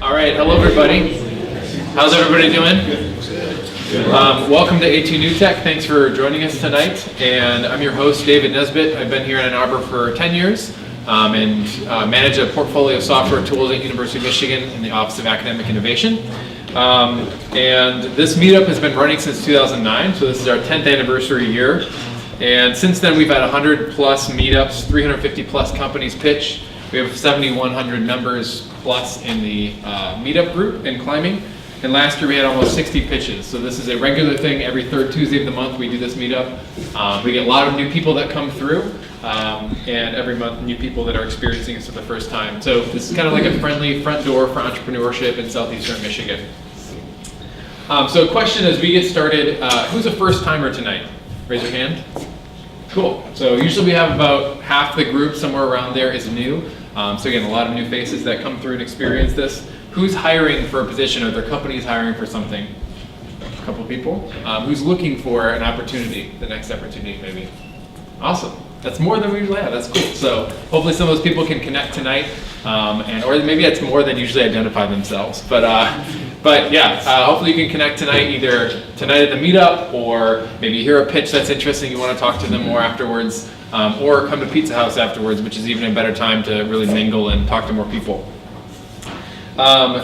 All right, hello everybody. How's everybody doing? Welcome to A2NewTech. Thanks for joining us tonight. And I'm your host, David Nesbitt. I've been here in Ann Arbor for 10 years and manage a portfolio of software tools at University of Michigan in the Office of Academic Innovation. And this meetup has been running since 2009, so this is our 10th anniversary year. And since then, we've had 100 plus meetups, 350 plus companies pitch. We have 7,100 members plus in the meetup group in climbing. And last year we had almost 60 pitches. So this is a regular thing. Every third Tuesday of the month we do this meetup. We get a lot of new people that come through, and every month new people that are experiencing this for the first time. So this is kind of like a friendly front door for entrepreneurship in southeastern Michigan. So a question as we get started, who's a first timer tonight? Raise your hand. Cool. So usually we have about half the group, somewhere around there, is new. So again, a lot of new faces that come through and experience this. Who's hiring for a position, or their company's hiring for something? A couple people. Who's looking for an opportunity, the next opportunity maybe? Awesome. That's more than we usually have. That's cool. So hopefully some of those people can connect tonight, or maybe it's more than usually identify themselves. But yeah, hopefully you can connect tonight, either tonight at the meetup, or maybe hear a pitch that's interesting, you want to talk to them more afterwards, or come to Pizza House afterwards, which is even a better time to really mingle and talk to more people.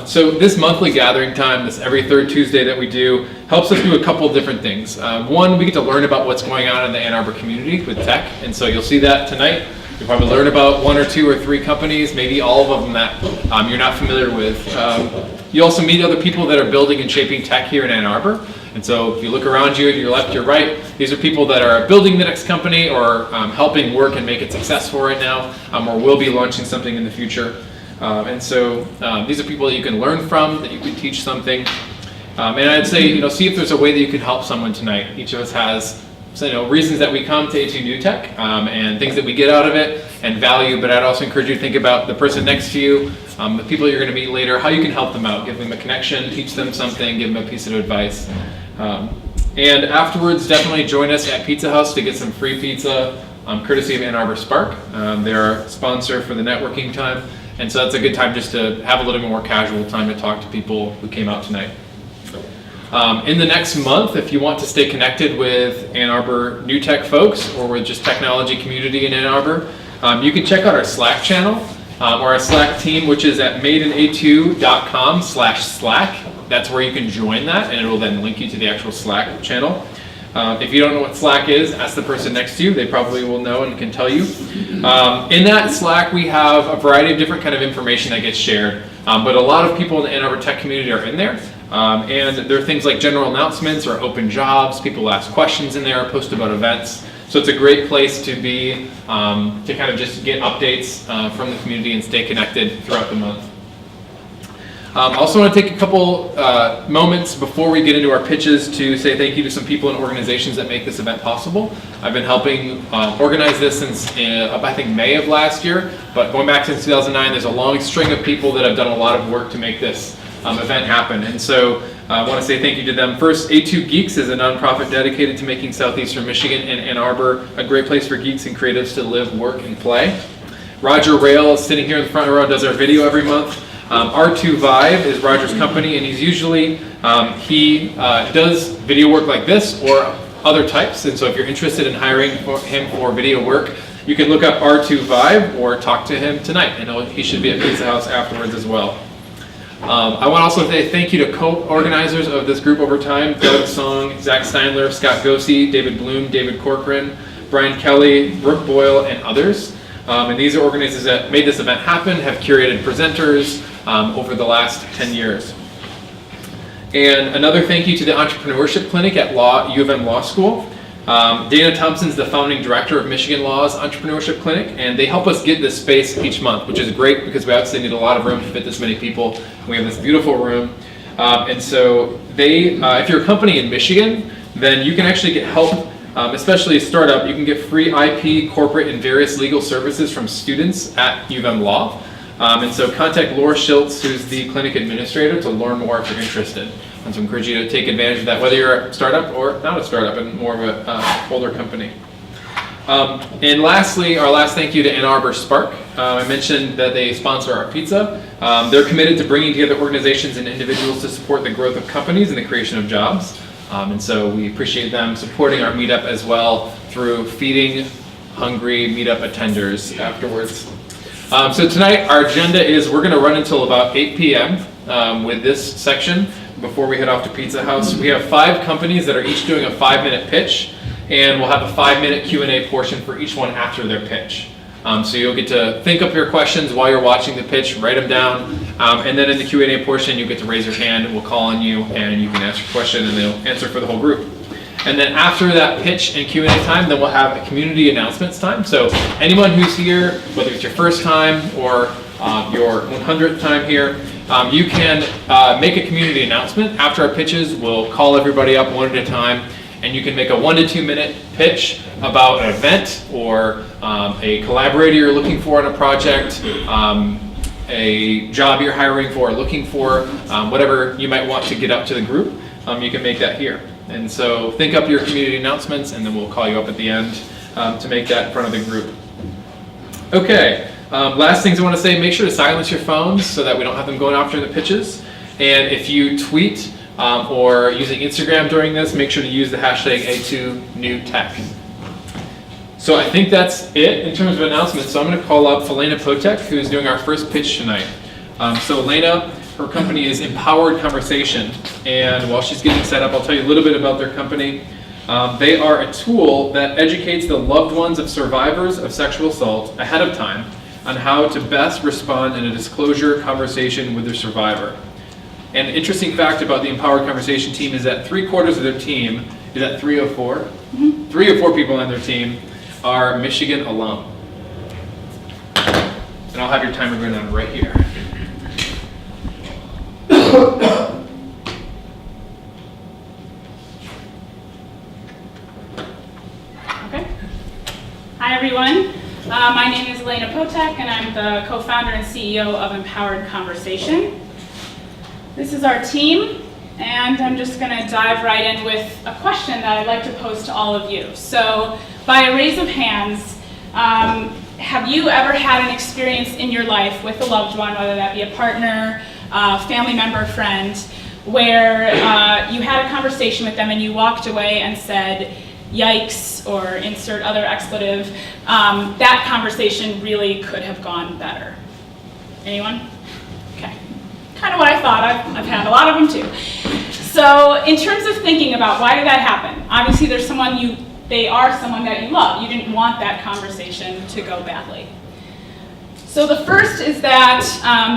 So this monthly gathering time, this every third Tuesday that we do, helps us do a couple different things. One, we get to learn about what's going on in the Ann Arbor community with tech, and so you'll see that tonight. You'll probably learn about one or two or three companies, maybe all of them that you're not familiar with. You also meet other people that are building and shaping tech here in Ann Arbor. And so if you look around you, to your left, your right, these are people that are building the next company or helping work and make it successful right now, or will be launching something in the future. And so these are people that you can learn from, that you can teach something. And I'd say, see if there's a way that you can help someone tonight. Each of us has reasons that we come to A2NewTech and things that we get out of it and value, but I'd also encourage you to think about the person next to you, the people you're going to meet later, how you can help them out, give them a connection, teach them something, give them a piece of advice. And afterwards, definitely join us at Pizza House to get some free pizza, courtesy of Ann Arbor Spark. They're our sponsor for the networking time. And so that's a good time just to have a little bit more casual time to talk to people who came out tonight. In the next month, if you want to stay connected with Ann Arbor New Tech folks or with just technology community in Ann Arbor, you can check out our Slack channel or our Slack team, which is at madeina2.com/Slack. That's where you can join that, and it will then link you to the actual Slack channel. If you don't know what Slack is, ask the person next to you. They probably will know and can tell you. In that Slack, we have a variety of different kind of information that gets shared, but a lot of people in the Ann Arbor tech community are in there. And there are things like general announcements or open jobs. People ask questions in there, post about events. So it's a great place to be, to kind of just get updates from the community and stay connected throughout the month. I also want to take a couple moments before we get into our pitches to say thank you to some people and organizations that make this event possible. I've been helping organize this since I think May of last year, but going back since 2009, there's a long string of people that have done a lot of work to make this event happen. And so I want to say thank you to them. First, A2 Geeks is a nonprofit dedicated to making southeastern Michigan and Ann Arbor a great place for geeks and creatives to live, work, and play. Roger Rayle is sitting here in the front row, does our video every month. R2 Vive is Roger's company, and he's usually, he does video work like this or other types, and so if you're interested in hiring him for video work, you can look up R2 Vive or talk to him tonight, and he should be at Pizza House afterwards as well. I want to also say thank you to co-organizers of this group over time, Doug Song, Zach Steinler, Scott Gosey, David Bloom, David Corcoran, Brian Kelly, Brooke Boyle, and others. And these are organizers that made this event happen, have curated presenters over the last 10 years. And another thank you to the Entrepreneurship Clinic at U of M Law School. Dana Thompson's the founding director of Michigan Law's Entrepreneurship Clinic, and they help us get this space each month, which is great because we obviously need a lot of room to fit this many people. We have this beautiful room. And so if you're a company in Michigan, then you can actually get help, especially a startup. You can get free IP, corporate, and various legal services from students at U of M Law. And so contact Laura Schiltz, who's the clinic administrator, to learn more if you're interested. And so I encourage you to take advantage of that, whether you're a startup or not a startup and more of a older company. And lastly, our last thank you to Ann Arbor Spark. I mentioned that they sponsor our pizza. They're committed to bringing together organizations and individuals to support the growth of companies and the creation of jobs. And so we appreciate them supporting our meetup as well through feeding hungry meetup attenders afterwards. So tonight our agenda is we're going to run until about 8 p.m. With this section before we head off to Pizza House. We have 5 companies that are each doing a 5-minute pitch, and we'll have a 5-minute Q&A portion for each one after their pitch. So you'll get to think up your questions while you're watching the pitch, write them down, and then in the Q&A portion you get to raise your hand, we'll call on you, and you can ask your question and they'll answer for the whole group. And then after that pitch and Q&A time, then we'll have a community announcements time. So anyone who's here, whether it's your first time or your 100th time here, you can make a community announcement. After our pitches, we'll call everybody up one at a time, and you can make a 1 to 2 minute pitch about an event or a collaborator you're looking for on a project, a job you're hiring for or looking for, whatever you might want to get up to the group, you can make that here. And so think up your community announcements, and then we'll call you up at the end to make that in front of the group. Okay, last things I want to say, make sure to silence your phones so that we don't have them going off during the pitches. And if you tweet or using Instagram during this, make sure to use the hashtag A2NewTech. So I think that's it in terms of announcements. So I'm going to call up Elena Potek, who's doing our first pitch tonight. So Elena, her company is Empowered Conversation, and while she's getting set up, I'll tell you a little bit about their company. They are a tool that educates the loved ones of survivors of sexual assault ahead of time on how to best respond in a disclosure conversation with their survivor. And an interesting fact about the Empowered Conversation team is that 3/4 of their team, is that 3 or 4? Mm-hmm. 3 or 4 people on their team are Michigan alum. And I'll have your timer going on right here. Okay. Hi everyone. My name is Elena Potek, and I'm the co-founder and CEO of Empowered Conversation. This is our team, and I'm just going to dive right in with a question that I'd like to pose to all of you. So, by a raise of hands, have you ever had an experience in your life with a loved one, whether that be a partner, family member, friend, where you had a conversation with them and you walked away and said, yikes, or insert other expletive, that conversation really could have gone better? Anyone? Okay. Kind of what I thought. I've had a lot of them too. So in terms of thinking about why did that happen, obviously there's they are someone that you love. You didn't want that conversation to go badly. So the first is that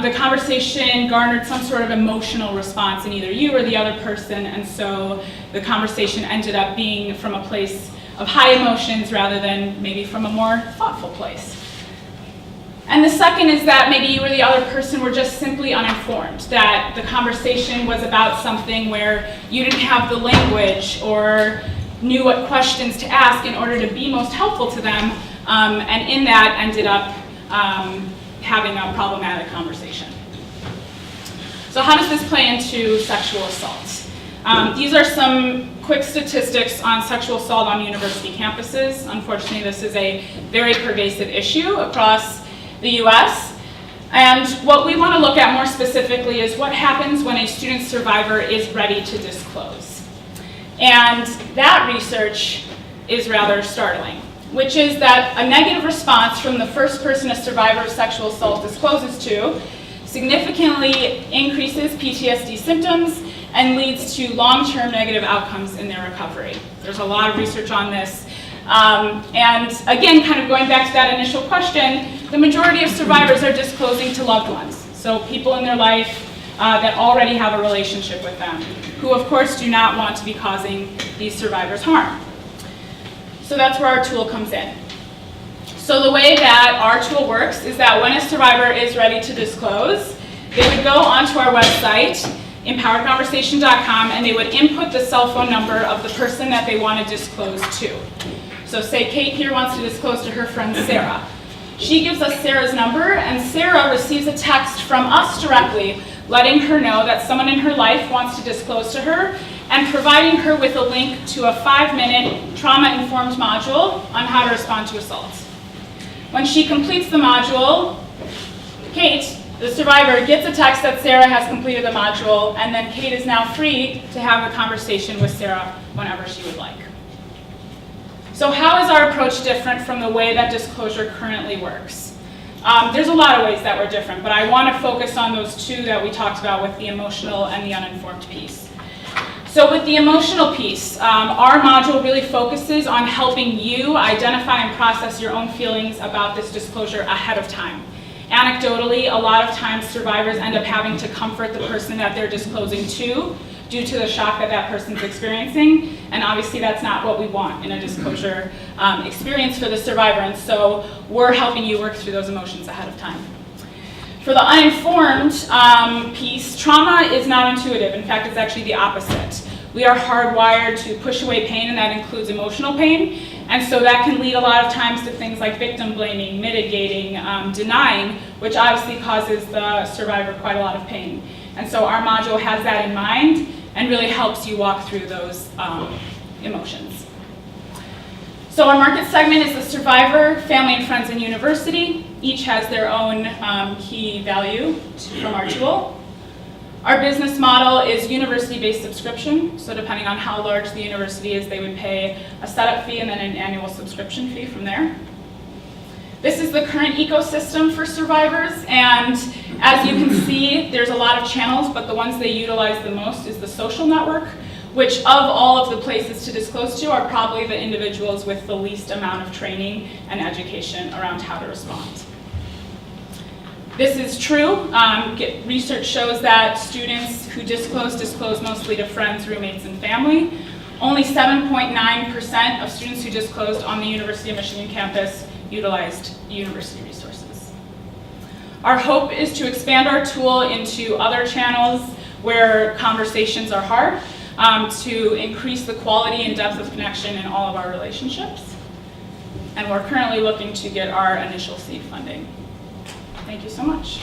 the conversation garnered some sort of emotional response in either you or the other person, and so the conversation ended up being from a place of high emotions rather than maybe from a more thoughtful place. And the second is that maybe you or the other person were just simply uninformed, that the conversation was about something where you didn't have the language or knew what questions to ask in order to be most helpful to them, and in that ended up having a problematic conversation. So how does this play into sexual assault? These are some quick statistics on sexual assault on university campuses. Unfortunately, this is a very pervasive issue across the US. And what we want to look at more specifically is what happens when a student survivor is ready to disclose. And that research is rather startling, which is that a negative response from the first person a survivor of sexual assault discloses to significantly increases PTSD symptoms and leads to long-term negative outcomes in their recovery. There's a lot of research on this. And again, kind of going back to that initial question, the majority of survivors are disclosing to loved ones. So people in their life that already have a relationship with them, who of course do not want to be causing these survivors harm. So that's where our tool comes in. So the way that our tool works is that when a survivor is ready to disclose, they would go onto our website, empoweredconversation.com, and they would input the cell phone number of the person that they want to disclose to. So say Kate here wants to disclose to her friend Sarah. She gives us Sarah's number, and Sarah receives a text from us directly letting her know that someone in her life wants to disclose to her and providing her with a link to a 5-minute trauma-informed module on how to respond to assault. When she completes the module, Kate, the survivor, gets a text that Sarah has completed the module, and then Kate is now free to have a conversation with Sarah whenever she would like. So how is our approach different from the way that disclosure currently works? There's a lot of ways that we're different, but I want to focus on those two that we talked about with the emotional and the uninformed piece. So with the emotional piece, our module really focuses on helping you identify and process your own feelings about this disclosure ahead of time. Anecdotally, a lot of times survivors end up having to comfort the person that they're disclosing to due to the shock that that person's experiencing, and obviously that's not what we want in a disclosure experience for the survivor, and so we're helping you work through those emotions ahead of time. For the uninformed piece, trauma is not intuitive. In fact, it's actually the opposite. We are hardwired to push away pain, and that includes emotional pain. And so that can lead a lot of times to things like victim blaming, mitigating, denying, which obviously causes the survivor quite a lot of pain. And so our module has that in mind and really helps you walk through those emotions. So our market segment is the survivor, family and friends, and university. Each has their own key value from our tool. Our business model is university-based subscription. So depending on how large the university is, they would pay a setup fee and then an annual subscription fee from there. This is the current ecosystem for survivors, and as you can see, there's a lot of channels, but the ones they utilize the most is the social network, which of all of the places to disclose to are probably the individuals with the least amount of training and education around how to respond. This is true. Research shows that students who disclose mostly to friends, roommates, and family. Only 7.9% of students who disclosed on the University of Michigan campus utilized university resources. Our hope is to expand our tool into other channels where conversations are hard, to increase the quality and depth of connection in all of our relationships. And we're currently looking to get our initial seed funding. Thank you so much.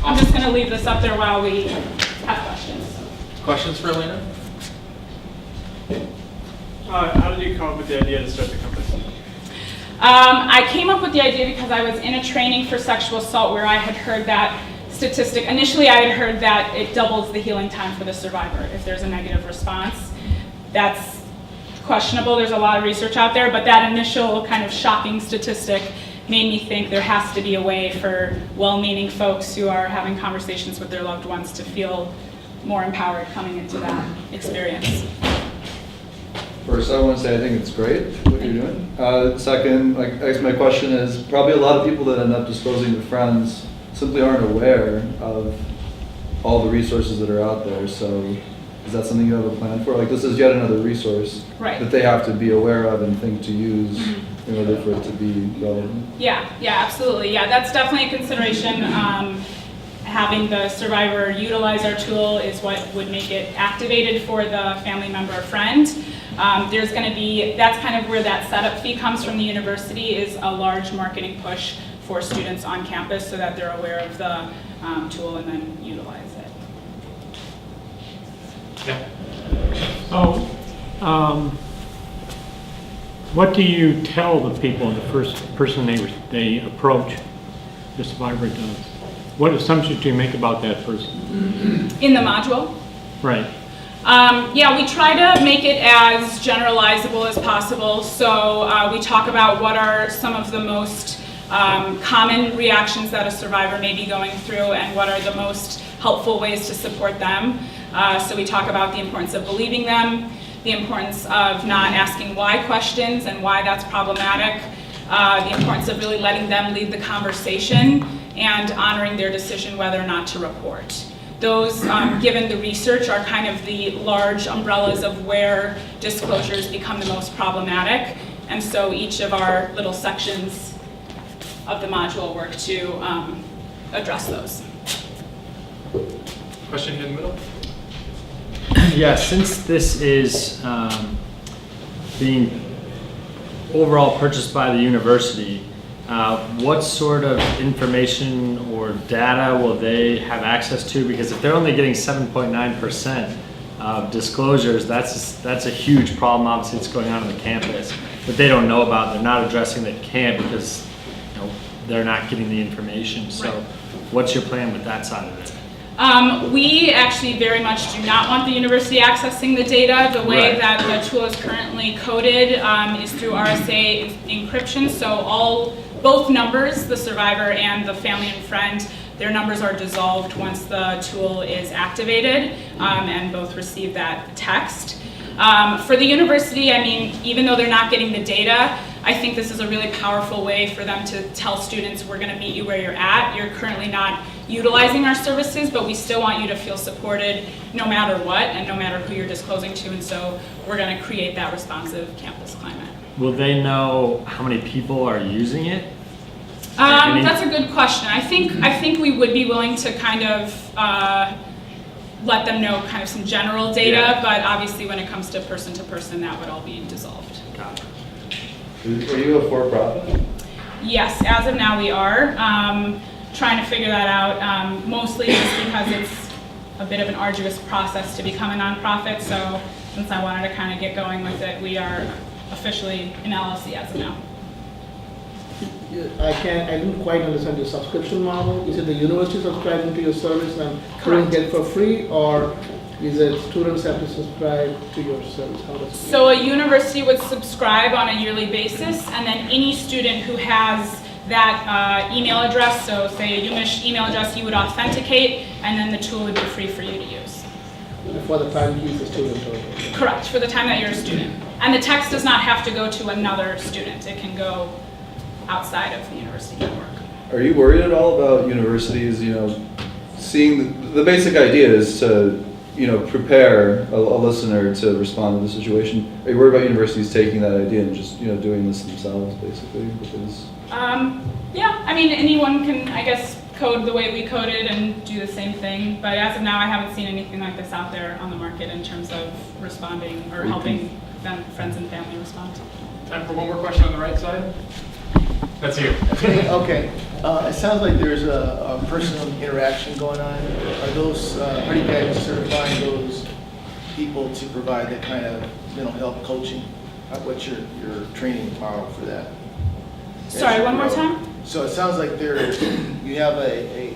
I'm just going to leave this up there while we have questions. Questions for Elena? How did you come up with the idea to start the company? I came up with the idea because I was in a training for sexual assault where I had heard that statistic. Initially, I had heard that it doubles the healing time for the survivor if there's a negative response. That's questionable. There's a lot of research out there, but that initial kind of shocking statistic made me think there has to be a way for well-meaning folks who are having conversations with their loved ones to feel more empowered coming into that experience. First, I want to say I think it's great what you're doing. Second, I guess my question is, probably a lot of people that end up disclosing to friends simply aren't aware of all the resources that are out there. So is that something you have a plan for? Like, this is yet another resource that they have to be aware of and think to use in order for it to be relevant. Yeah, absolutely. Yeah, that's definitely a consideration. Having the survivor utilize our tool is what would make it activated for the family member or friend. There's going to be, that's kind of where that setup fee comes from the university, is a large marketing push for students on campus so that they're aware of the tool and then utilize it. Yeah. So, what do you tell the people, the first person they approach, the survivor does? What assumptions do you make about that person? In the module? Right. Yeah, we try to make it as generalizable as possible. So we talk about what are some of the most common reactions that a survivor may be going through and what are the most helpful ways to support them. So we talk about the importance of believing them, the importance of not asking why questions and why that's problematic, the importance of really letting them lead the conversation and honoring their decision whether or not to report. Those, given the research, are kind of the large umbrellas of where disclosures become the most problematic. And so each of our little sections of the module work to address those. Question here in the middle? Yeah, since this is being overall purchased by the university, what sort of information or data will they have access to? Because if they're only getting 7.9% disclosures, that's a huge problem. Obviously, it's going on the campus, but they don't know about. They're not addressing that can't because they're not getting the information. So, Right. what's your plan with that side of it? We actually very much do not want the university accessing the data. The way Right. that the tool is currently coded is through RSA encryption. So both numbers, the survivor and the family and friend, their numbers are dissolved once the tool is activated, and both receive that text. For the university, I mean, even though they're not getting the data, I think this is a really powerful way for them to tell students, we're going to meet you where you're at. You're currently not utilizing our services, but we still want you to feel supported no matter what and no matter who you're disclosing to. And so we're going to create that responsive campus climate. Will they know how many people are using it? Any- That's a good question. I think we would be willing to kind of let them know kind of some general data, Yeah. but obviously when it comes to person, that would all be dissolved. Got it. Are you a for-profit? Yes, as of now we are. Trying to figure that out, mostly just because it's a bit of an arduous process to become a nonprofit. So since I wanted to kind of get going with it, we are officially an LLC as of now. I didn't quite understand your subscription model. Is it the university subscribing to your service and Correct. students get it for free, or is it students have to subscribe to your service? How does it work? So a university would subscribe on a yearly basis, and then any student who has that email address, so say a UMich email address, you would authenticate, and then the tool would be free for you to use. For the time he's a student or Correct, for the time that you're a student. And the text does not have to go to another student. It can go outside of the university network. Are you worried at all about universities, seeing the basic idea is to, prepare a listener to respond to the situation? Are you worried about universities taking that idea and just, doing this themselves, basically? Because Yeah, I mean, anyone can, I guess, code the way we coded and do the same thing, but as of now, I haven't seen anything like this out there on the market in terms of responding or helping them, friends and family respond. Time for one more question on the right side. That's you. Okay, it sounds like there's a personal interaction going on. Are those, how do you guys certify those people to provide that kind of mental health coaching? What's your training model for that? Sorry, one more time? So it sounds like you have a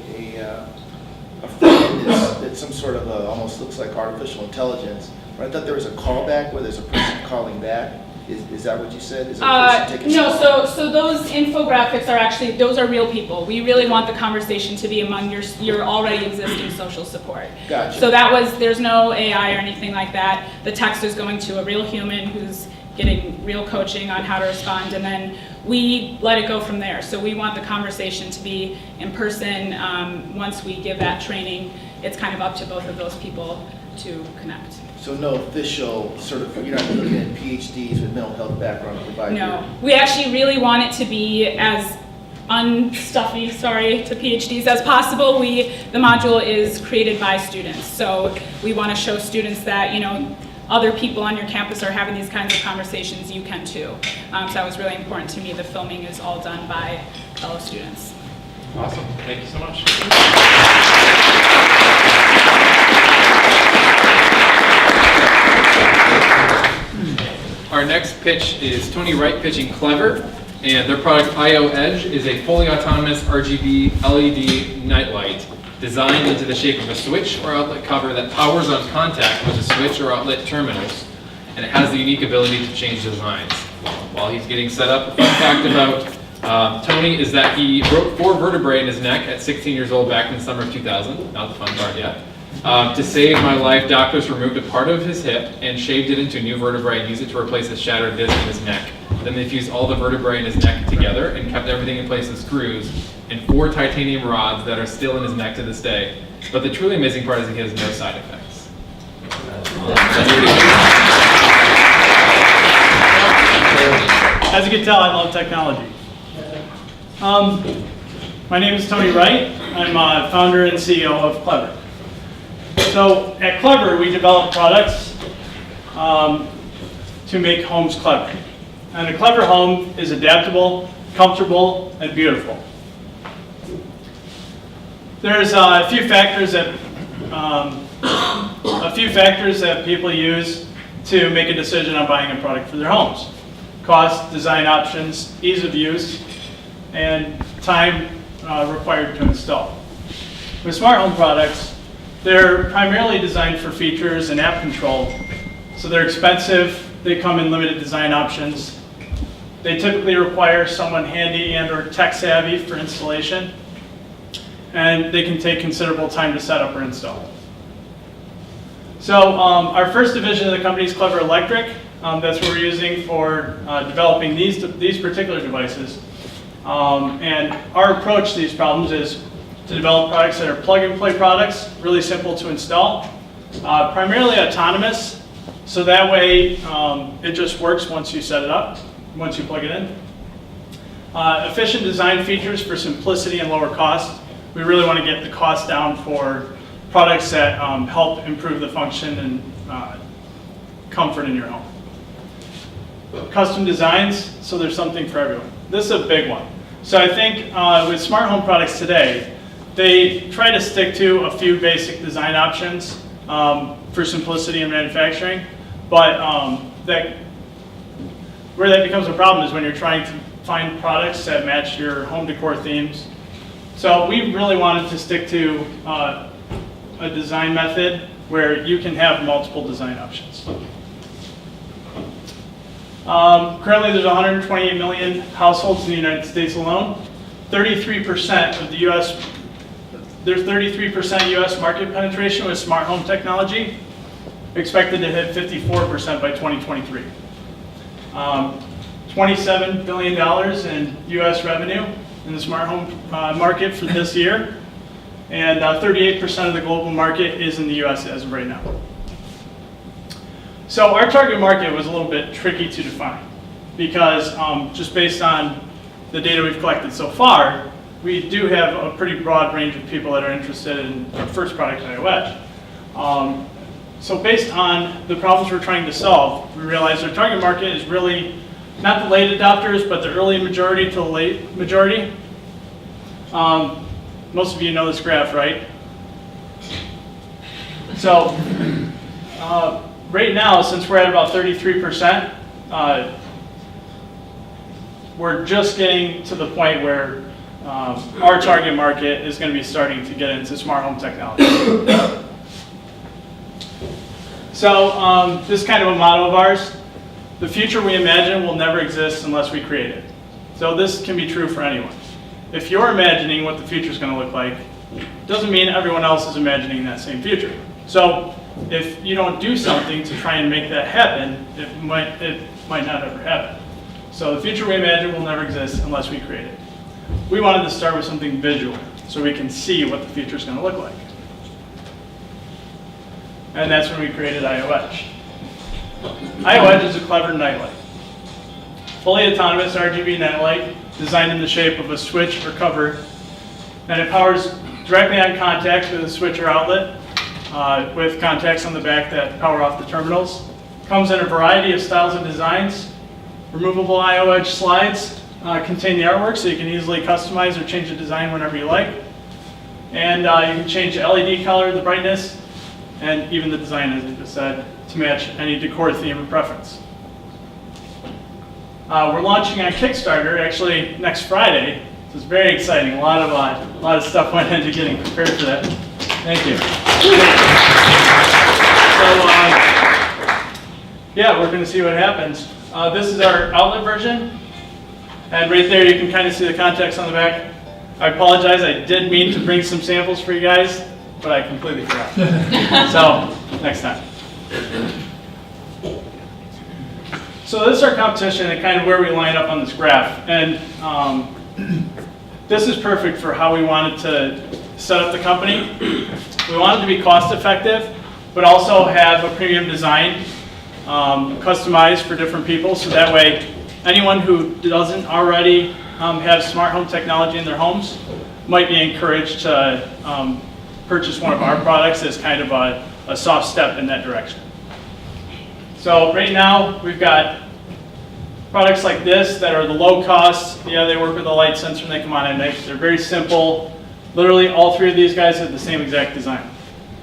friend that's some sort of almost looks like artificial intelligence. But I thought there was a callback where there's a person calling back. Is that what you said? Is there a person taking No, call? so those infographics are actually, those are real people. We really want the conversation to be among your already existing social support. Gotcha. So there's no AI or anything like that. The text is going to a real human who's getting real coaching on how to respond, and then we let it go from there. So we want the conversation to be in person. Once we give that training, it's kind of up to both of those people to connect. So no official sort of, you're not looking at PhDs with mental health background to provide No, we actually really want it to be as unstuffy, to PhDs as possible. The module is created by students, so we want to show students that, other people on your campus are having these kinds of conversations, you can too. So that was really important to me. The filming is all done by fellow students. Awesome. Thank you so much. Our next pitch is Tony Wright pitching Clever, and their product IO Edge is a fully autonomous RGB LED nightlight designed into the shape of a switch or outlet cover that powers on contact with the switch or outlet terminals, and it has the unique ability to change designs. While he's getting set up, a fun fact about Tony is that he broke 4 vertebrae in his neck at 16 years old back in the summer of 2000, not the fun part yet. To save my life, doctors removed a part of his hip and shaved it into a new vertebrae and used it to replace a shattered disc in his neck. Then they fused all the vertebrae in his neck together and kept everything in place with screws and 4 titanium rods that are still in his neck to this day. But the truly amazing part is that he has no side effects. As you can tell, I love technology. My name is Tony Wright. I'm founder and CEO of Clever. So at Clever, we develop products to make homes clever. And a clever home is adaptable, comfortable, and beautiful. There's a few factors that a few factors that people use to make a decision on buying a product for their homes: cost, design options, ease of use, and time required to install. With smart home products, they're primarily designed for features and app control. So they're expensive, they come in limited design options. They typically require someone handy and or tech savvy for installation. And they can take considerable time to set up or install. So our first division of the company is Clever Electric. That's what we're using for developing these particular devices. And our approach to these problems is to develop products that are plug-and-play products, really simple to install, primarily autonomous, so that way it just works once you set it up, once you plug it in. Efficient design features for simplicity and lower cost. We really want to get the cost down for products that help improve the function and comfort in your home. Custom designs, so there's something for everyone. This is a big one. So I think with smart home products today, they try to stick to a few basic design options for simplicity in manufacturing, but where that becomes a problem is when you're trying to find products that match your home decor themes. So we really wanted to stick to a design method where you can have multiple design options. Currently there's 128 million households in the United States alone. 33% of the US, there's 33% US market penetration with smart home technology, expected to hit 54% by 2023. $27 billion in US revenue in the smart home market for this year, and 38% of the global market is in the US as of right now. So our target market was a little bit tricky to define because just based on the data we've collected so far, we do have a pretty broad range of people that are interested in our first product, UMich. So based on the problems we're trying to solve, we realized our target market is really not the late adopters, but the early majority to the late majority. Most of you know this graph, right? So right now, since we're at about 33%, we're just getting to the point where our target market is going to be starting to get into smart home technology. So this is kind of a motto of ours. The future we imagine will never exist unless we create it. So this can be true for anyone. If you're imagining what the future is going to look like, it doesn't mean everyone else is imagining that same future. So if you don't do something to try and make that happen, it might not ever happen. So the future we imagine will never exist unless we create it. We wanted to start with something visual so we can see what the future is going to look like. And that's when we created UMich. UMich is a clever nightlight. Fully autonomous RGB nightlight designed in the shape of a switch or cover. And it powers directly on contact with a switch or outlet with contacts on the back that power off the terminals. Comes in a variety of styles and designs. Removable UMich slides contain the artwork so you can easily customize or change the design whenever you like. And you can change the LED color, the brightness, and even the design, as I just said, to match any decor theme or preference. We're launching on Kickstarter actually next Friday. So it's very exciting. A lot of stuff went into getting prepared for that. Thank you. So yeah, we're going to see what happens. This is our outlet version, and right there you can kind of see the contacts on the back. I apologize, I did mean to bring some samples for you guys, but I completely forgot. So, next time. So this is our competition and kind of where we line up on this graph. And this is perfect for how we wanted to set up the company. We wanted to be cost effective, but also have a premium design customized for different people. So that way, anyone who doesn't already have smart home technology in their homes might be encouraged to purchase one of our products as kind of a soft step in that direction. So right now we've got products like this that are the low cost. Yeah, they work with a light sensor and they come on at night. They're very simple. Literally all three of these guys have the same exact design.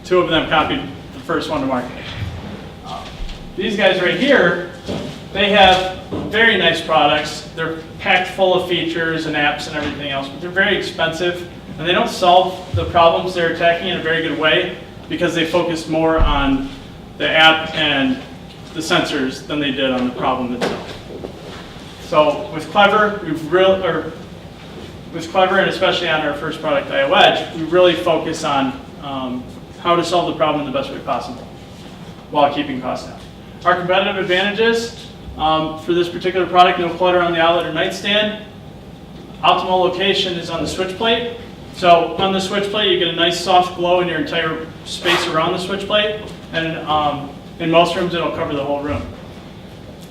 Two of them copied the first one to market. These guys right here, they have very nice products. They're packed full of features and apps and everything else, but they're very expensive, and they don't solve the problems they're attacking in a very good way because they focus more on the app and the sensors than they did on the problem itself. So with Clever, with Clever, and especially on our first product, A2NewTech, we really focus on how to solve the problem in the best way possible while keeping costs down. Our competitive advantages for this particular product: no clutter on the outlet or nightstand. Optimal location is on the switch plate. So on the switch plate, you get a nice soft glow in your entire space around the switch plate, and in most rooms, it'll cover the whole room.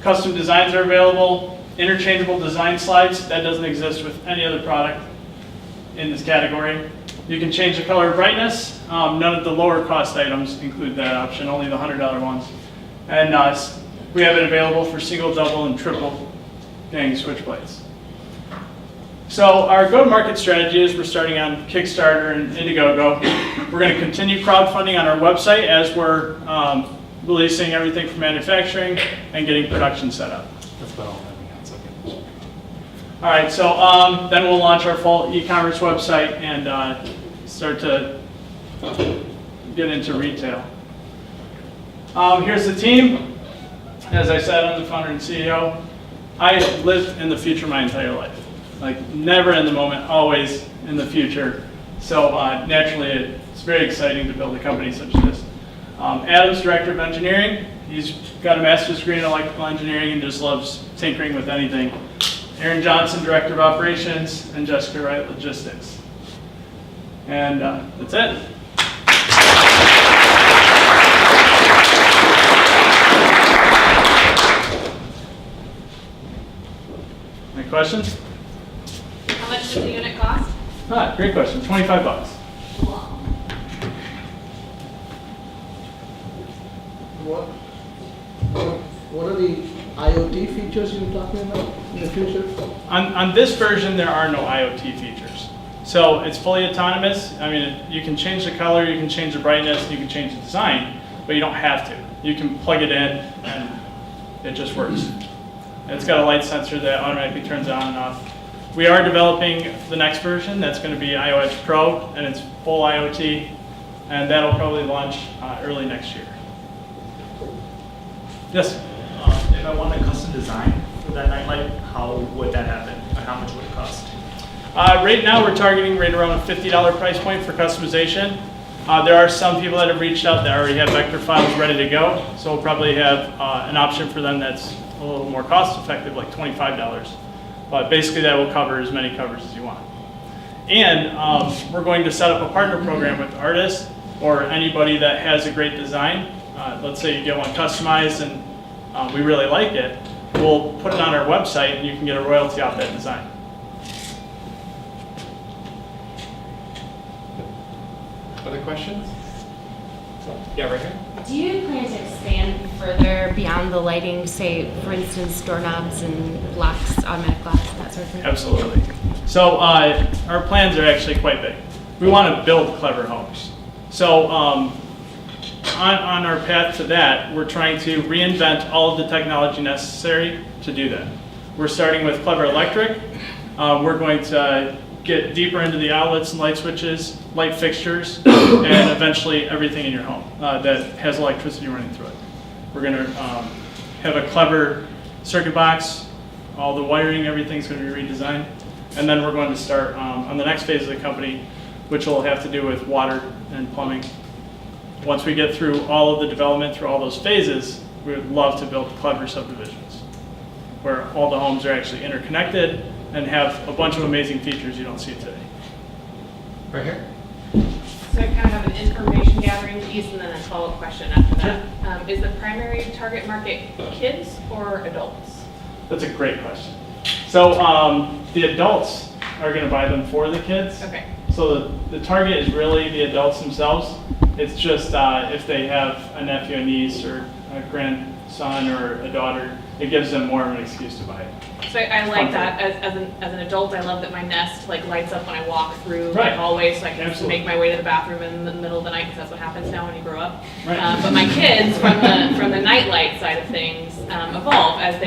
Custom designs are available. Interchangeable design slides, that doesn't exist with any other product in this category. You can change the color or brightness. None of the lower cost items include that option, only the $100 ones. And we have it available for single, double, and triple gang switch plates. So our go-to-market strategy is we're starting on Kickstarter and Indiegogo. We're going to continue crowdfunding on our website as we're releasing everything from manufacturing and getting production set up. That's about all that we got, so okay. All right, so then we'll launch our full e-commerce website and start to get into retail. Here's the team. As I said, I'm the founder and CEO. I have lived in the future my entire life. Like, never in the moment, always in the future. So naturally, it's very exciting to build a company such as this. Adam's Director of Engineering. He's got a master's degree in electrical engineering and just loves tinkering with anything. Aaron Johnson, Director of Operations, and Jessica Wright, Logistics. And that's it. Any questions? How much does the unit cost? Great question. $25. What are the IoT features you're talking about in the future? On this version, there are no IoT features. So it's fully autonomous. I mean, you can change the color, you can change the brightness, you can change the design, but you don't have to. You can plug it in and it just works. It's got a light sensor that automatically turns on and off. We are developing the next version that's going to be iOS Pro, and it's full IoT, and that'll probably launch early next year. Yes? If I want a custom design for that nightlight, how would that happen? Or how much would it cost? Right now, we're targeting right around a $50 price point for customization. There are some people that have reached out that already have vector files ready to go, so we'll probably have an option for them that's a little more cost effective, like $25. But basically, that will cover as many covers as you want. And we're going to set up a partner program with artists or anybody that has a great design. Let's say you get one customized and we really like it. We'll put it on our website and you can get a royalty off that design. Other questions? Yeah, right here. Do you plan to expand further beyond the lighting, say, for instance, doorknobs and locks, automatic locks, that sort of thing? Absolutely. So our plans are actually quite big. We want to build clever homes. So on our path to that, we're trying to reinvent all of the technology necessary to do that. We're starting with clever electric. We're going to get deeper into the outlets and light switches, light fixtures, and eventually everything in your home that has electricity running through it. We're going to have a clever circuit box. All the wiring, everything's going to be redesigned. And then we're going to start on the next phase of the company, which will have to do with water and plumbing. Once we get through all of the development through all those phases, we would love to build clever subdivisions where all the homes are actually interconnected and have a bunch of amazing features you don't see today. Right here. So I kind of have an information gathering piece and then a follow-up question after that. Is the primary target market kids or adults? That's a great question. So the adults are going to buy them for the kids. Okay. So the target is really the adults themselves. It's just if they have a nephew, a niece, or a grandson or a daughter, it gives them more of an excuse to buy it. So I like that as an adult. I love that my Nest like lights up when I walk through Right. my hallway, so I can Absolutely. make my way to the bathroom in the middle of the night because that's what happens now when you grow up. Right. But my kids, from the nightlight side of things, evolve as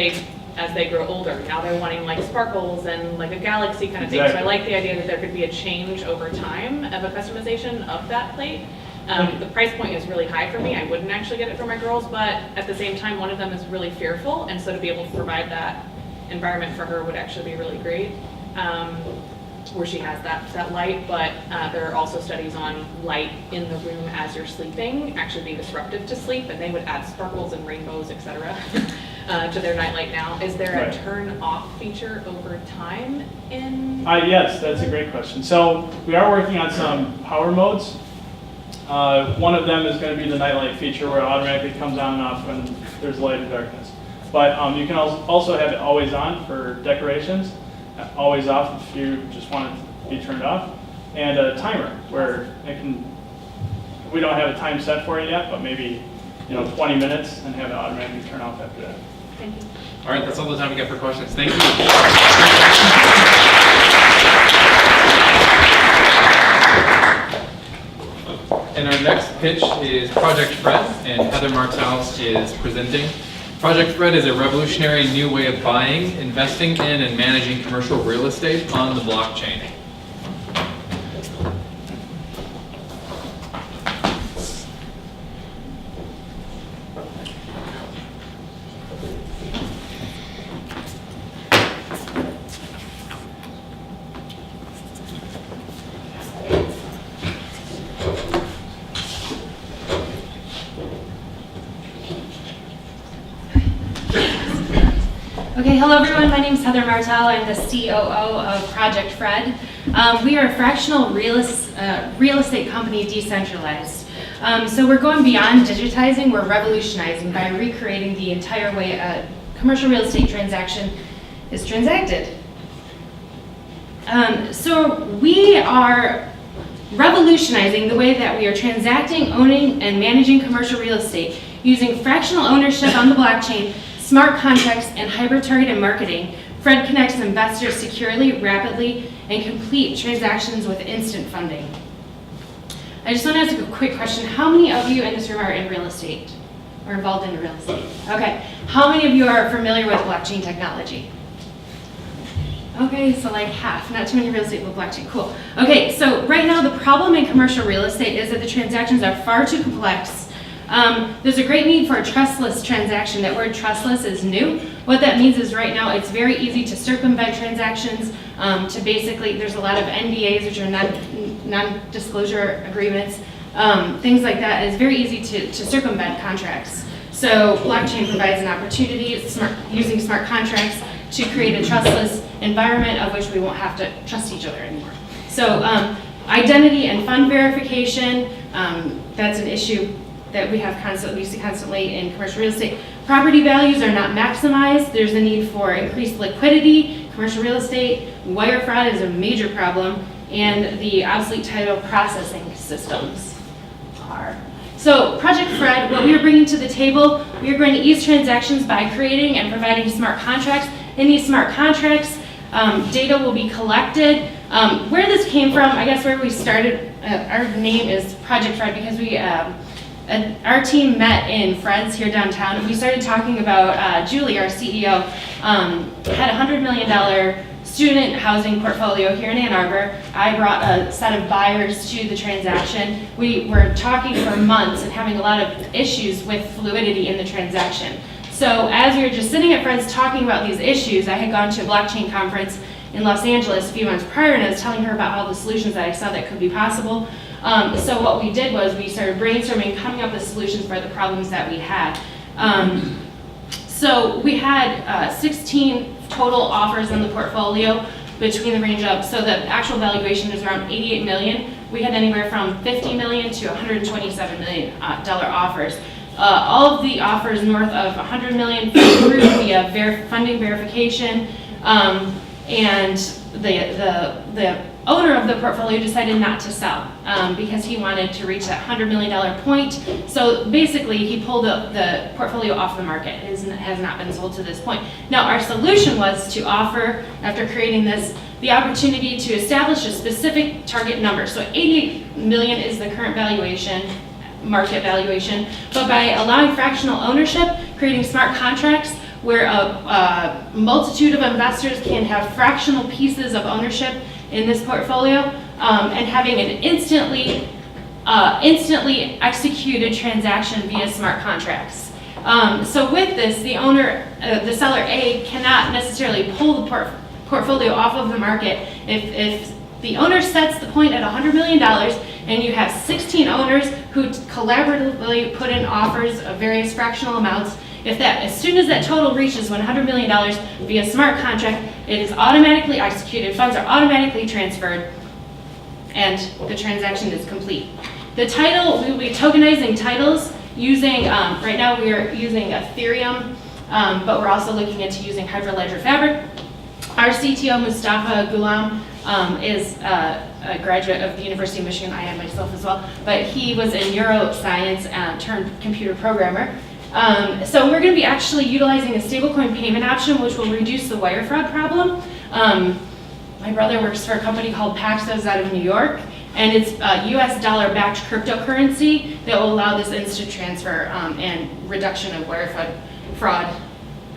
they grow older. Now they're wanting like sparkles and like a galaxy kind of thing. So I Exactly. like the idea that there could be a change over time of a customization of that plate. The price point is really high for me. I wouldn't actually get it for my girls, but at the same time, one of them is really fearful, and so to be able to provide that environment for her would actually be really great, where she has that light, but there are also studies on light in the room as you're sleeping actually being disruptive to sleep, and they would add sparkles and rainbows, etc. To their nightlight now. Is there Right. a turn off feature over time in? Yes, that's a great question. So we are working on some power modes. One of them is going to be the nightlight feature where it automatically comes on and off when there's light or darkness. But you can also have it always on for decorations, always off if you just want it to be turned off, and a timer where it can, we don't have a time set for it yet, but maybe 20 minutes and have it automatically turn off after that. Thank you. All right, that's all the time we get for questions. Thank you. And our next pitch is Project Fred, and Heather Martels is presenting. Project Fred is a revolutionary new way of buying, investing in, and managing commercial real estate on the blockchain. Okay, hello everyone. My name is Heather Martel. I'm the COO of Project Fred. We are a fractional real estate company, decentralized. So we're going beyond digitizing, we're revolutionizing by recreating the entire way a commercial real estate transaction is transacted. So we are revolutionizing the way that we are transacting, owning, and managing commercial real estate using fractional ownership on the blockchain, smart contracts, and hybrid targeted marketing. Fred connects investors securely, rapidly, and complete transactions with instant funding. I just want to ask a quick question. How many of you in this room are in real estate or involved in real estate? Okay. How many of you are familiar with blockchain technology? Okay, so like half, not too many real estate with blockchain, cool. Okay, so right now the problem in commercial real estate is that the transactions are far too complex. There's a great need for a trustless transaction. That word trustless is new. What that means is right now it's very easy to circumvent transactions, to basically, there's a lot of NDAs, which are non-disclosure agreements, things like that. It's very easy to circumvent contracts. So blockchain provides an opportunity, using smart contracts, to create a trustless environment of which we won't have to trust each other anymore. So identity and fund verification, that's an issue that we see constantly in commercial real estate. Property values are not maximized. There's a need for increased liquidity. Commercial real estate, wire fraud is a major problem, and the obsolete title processing systems are. So Project Fred, what we are bringing to the table, we are going to ease transactions by creating and providing smart contracts. In these smart contracts, data will be collected. Where this came from, I guess where we started, our name is Project Fred because our team met in Fred's here downtown. We started talking about, Julie, our CEO, had a $100 million student housing portfolio here in Ann Arbor. I brought a set of buyers to the transaction. We were talking for months and having a lot of issues with fluidity in the transaction. So as we were just sitting at Fred's talking about these issues, I had gone to a blockchain conference in Los Angeles a few months prior, and I was telling her about all the solutions that I saw that could be possible. So what we did was we started brainstorming, coming up with solutions for the problems that we had. So we had 16 total offers in the portfolio between the range of, so the actual valuation is around 88 million. We had anywhere from 50 million to 127 million dollar offers. All of the offers north of 100 million fell through via funding verification, and the owner of the portfolio decided not to sell because he wanted to reach that $100 million point. So basically, he pulled the portfolio off the market. It has not been sold to this point. Now, our solution was to offer, after creating this, the opportunity to establish a specific target number. So 88 million is the current valuation, market valuation, but by allowing fractional ownership, creating smart contracts where a multitude of investors can have fractional pieces of ownership in this portfolio, and having an instantly executed transaction via smart contracts. So with this, the owner, the seller A, cannot necessarily pull the portfolio off of the market. If the owner sets the point at $100 million and you have 16 owners who collaboratively put in offers of various fractional amounts, as soon as that total reaches $100 million via smart contract, it is automatically executed, funds are automatically transferred, and the transaction is complete. The title, we will be tokenizing titles using, right now we are using Ethereum, but we're also looking into using Hyperledger Fabric. Our CTO, Mustafa Ghulam, is a graduate of the University of Michigan. I am myself as well, but he was a neuroscience turned computer programmer. So we're going to be actually utilizing a stablecoin payment option, which will reduce the wire fraud problem. My brother works for a company called Paxos out of New York, and it's a US dollar-backed cryptocurrency that will allow this instant transfer and reduction of wire fraud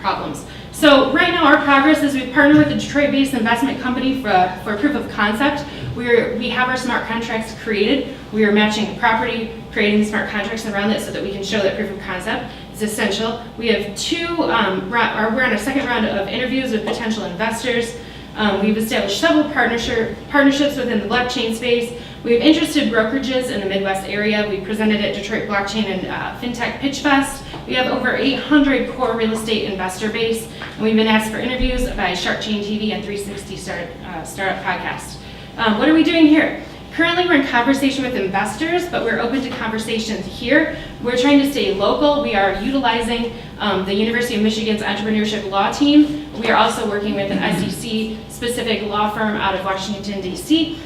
problems. So right now our progress is we've partnered with a Detroit-based investment company for proof of concept. We have our smart contracts created. We are matching the property, creating smart contracts around it so that we can show that proof of concept is essential. We have we're on a second round of interviews with potential investors. We've established several partnerships within the blockchain space. We have interested brokerages in the Midwest area. We presented at Detroit Blockchain and FinTech Pitch Fest. We have over 800 core real estate investor base, and we've been asked for interviews by Shark Chain TV and 360 Startup Podcast. What are we doing here? Currently, we're in conversation with investors, but we're open to conversations here. We're trying to stay local. We are utilizing the University of Michigan's entrepreneurship law team. We are also working with an SEC-specific law firm out of Washington, D.C.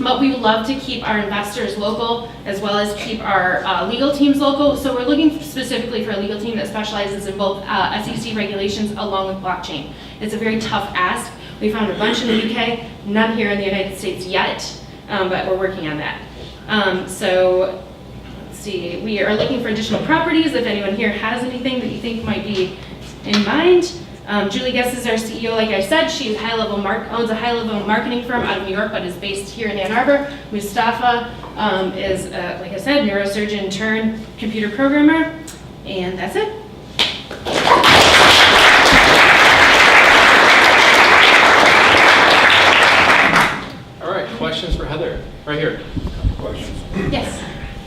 But we would love to keep our investors local as well as keep our legal teams local. So we're looking specifically for a legal team that specializes in both SEC regulations along with blockchain. It's a very tough ask. We found a bunch in the UK, none here in the United States yet, but we're working on that. So let's see, we are looking for additional properties. If anyone here has anything that you think might be in mind. Julie Guess is our CEO, like I said. She owns a high-level marketing firm out of New York, but is based here in Ann Arbor. Mustafa is, like I said, neurosurgeon turned computer programmer, and that's it. All right, questions for Heather? Right here. Questions. Yes.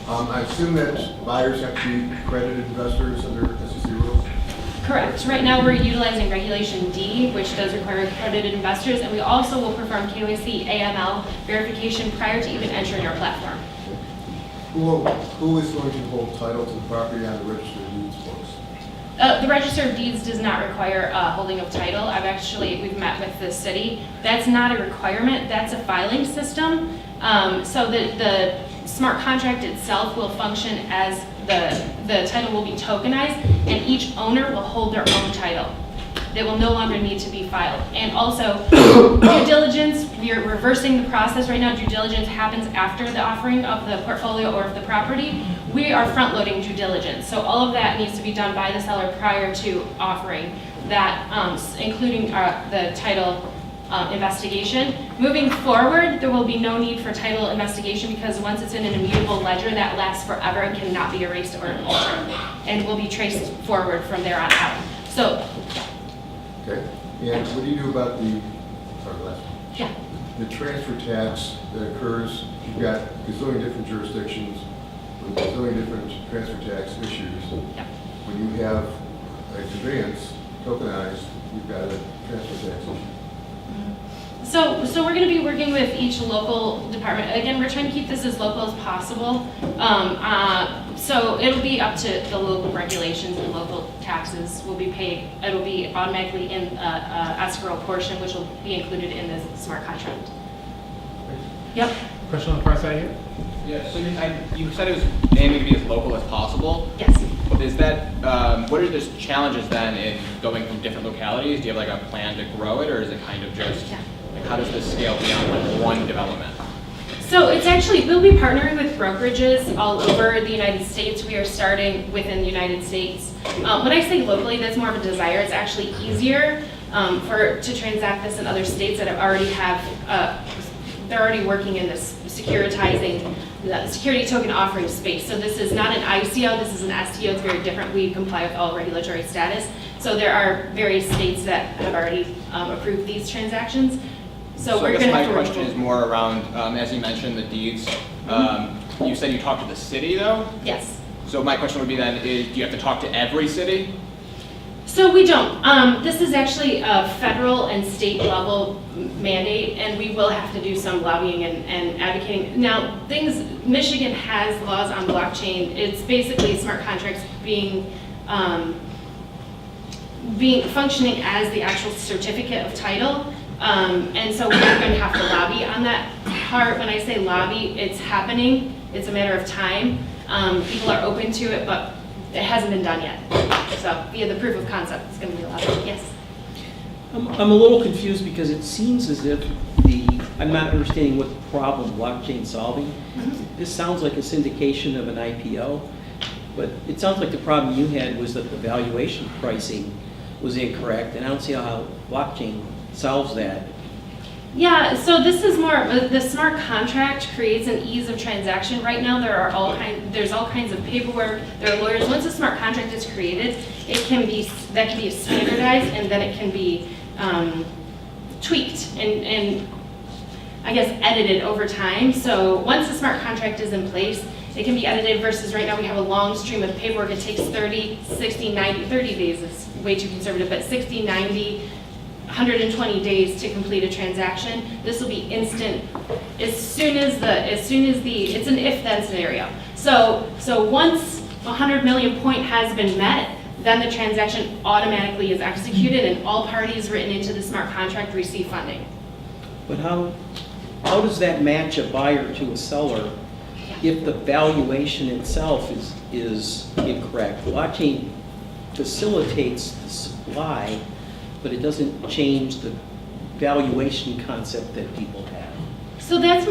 I assume that buyers have to be accredited investors under SEC rules? Correct. Right now we're utilizing Regulation D, which does require accredited investors, and we also will perform KYC AML verification prior to even entering our platform. Who is going to hold title to the property on the Register of Deeds books? The Register of Deeds does not require holding of title. We've met with the city. That's not a requirement. That's a filing system. So the smart contract itself will function as the title will be tokenized, and each owner will hold their own title. They will no longer need to be filed. And also, due diligence, we are reversing the process right now. Due diligence happens after the offering of the portfolio or of the property. We are front-loading due diligence. So all of that needs to be done by the seller prior to offering that, including the title investigation. Moving forward, there will be no need for title investigation because once it's in an immutable ledger, that lasts forever and cannot be erased or altered, and will be traced forward from there on out. So, Okay. And what do you do about last one? yeah. The transfer tax that occurs? You've got gazillion different jurisdictions with gazillion different transfer tax issues. Yeah. When you have a conveyance tokenized, you've got a transfer tax issue. So we're going to be working with each local department. Again, we're trying to keep this as local as possible. So it'll be up to the local regulations and local taxes will be paid. It'll be automatically in escrow portion, which will be included in the smart contract. Yep. Question on the far side here? Yeah, so you said it was aiming to be as local as possible. Yes. Is that, what are the challenges then in going from different localities? Do you have like a plan to grow it, or is it kind of just, like, how does this scale beyond like one development? So it's actually, we'll be partnering with brokerages all over the United States. We are starting within the United States. When I say locally, that's more of a desire. It's actually easier to transact this in other states that already have, they're already working in this securitizing, the security token offering space. So this is not an ICO, this is an STO. It's very different. We comply with all regulatory status. So there are various states that have already approved these transactions. So we're I going guess to my have to question is more around, as you mentioned, the deeds. You said you talked to the city though? Yes. So my question would be then, do you have to talk to every city? So we don't. This is actually a federal and state level mandate, and we will have to do some lobbying and advocating. Now, Michigan has laws on blockchain. It's basically smart contracts being functioning as the actual certificate of title. And so we're going to have to lobby on that part. When I say lobby, it's happening. It's a matter of time. People are open to it, but it hasn't been done yet. So via the proof of concept, it's going to be a lobby. Yes. I'm a little confused because it seems as if I'm not understanding what the problem blockchain's solving. Mm-hmm. This sounds like a syndication of an IPO, but it sounds like the problem you had was that the valuation pricing was incorrect, and I don't see how blockchain solves that. Yeah, so this is more, the smart contract creates an ease of transaction. Right now there's all kinds of paperwork, there are lawyers. Once a smart contract is created, that can be standardized, and then it can be tweaked and I guess edited over time. So once the smart contract is in place, it can be edited versus right now we have a long stream of paperwork. It takes 30, 60, 90, 30 days is way too conservative, but 60, 90, 120 days to complete a transaction. This will be instant it's an if-then scenario. So once 100 million point has been met, then the transaction automatically is executed and all parties written into the smart contract receive funding. But how does that match a buyer to a seller if the valuation itself is incorrect? Blockchain facilitates the supply, but it doesn't change the valuation concept that people have. So that's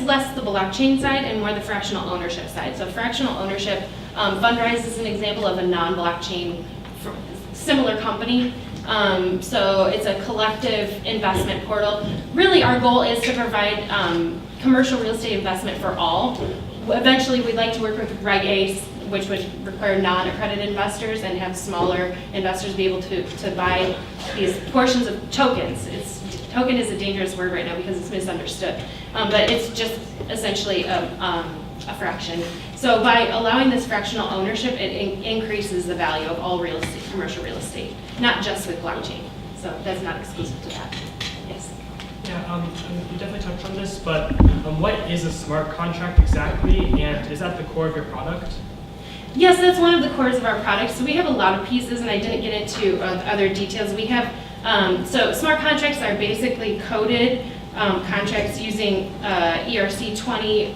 less the blockchain side and more the fractional ownership side. So fractional ownership, Fundrise is an example of a non-blockchain similar company. So it's a collective investment portal. Really our goal is to provide commercial real estate investment for all. Eventually we'd like to work with Reg A, which would require non-accredited investors and have smaller investors be able to buy these portions of tokens. Token is a dangerous word right now because it's misunderstood, but it's just essentially a fraction. So by allowing this fractional ownership, it increases the value of all real estate, commercial real estate, not just with blockchain. So that's not exclusive to that. Yes. Yeah, you definitely touched on this, but what is a smart contract exactly, and is that the core of your product? Yes, that's one of the cores of our product. So we have a lot of pieces, and I didn't get into other details. We have, so smart contracts are basically coded contracts using ERC20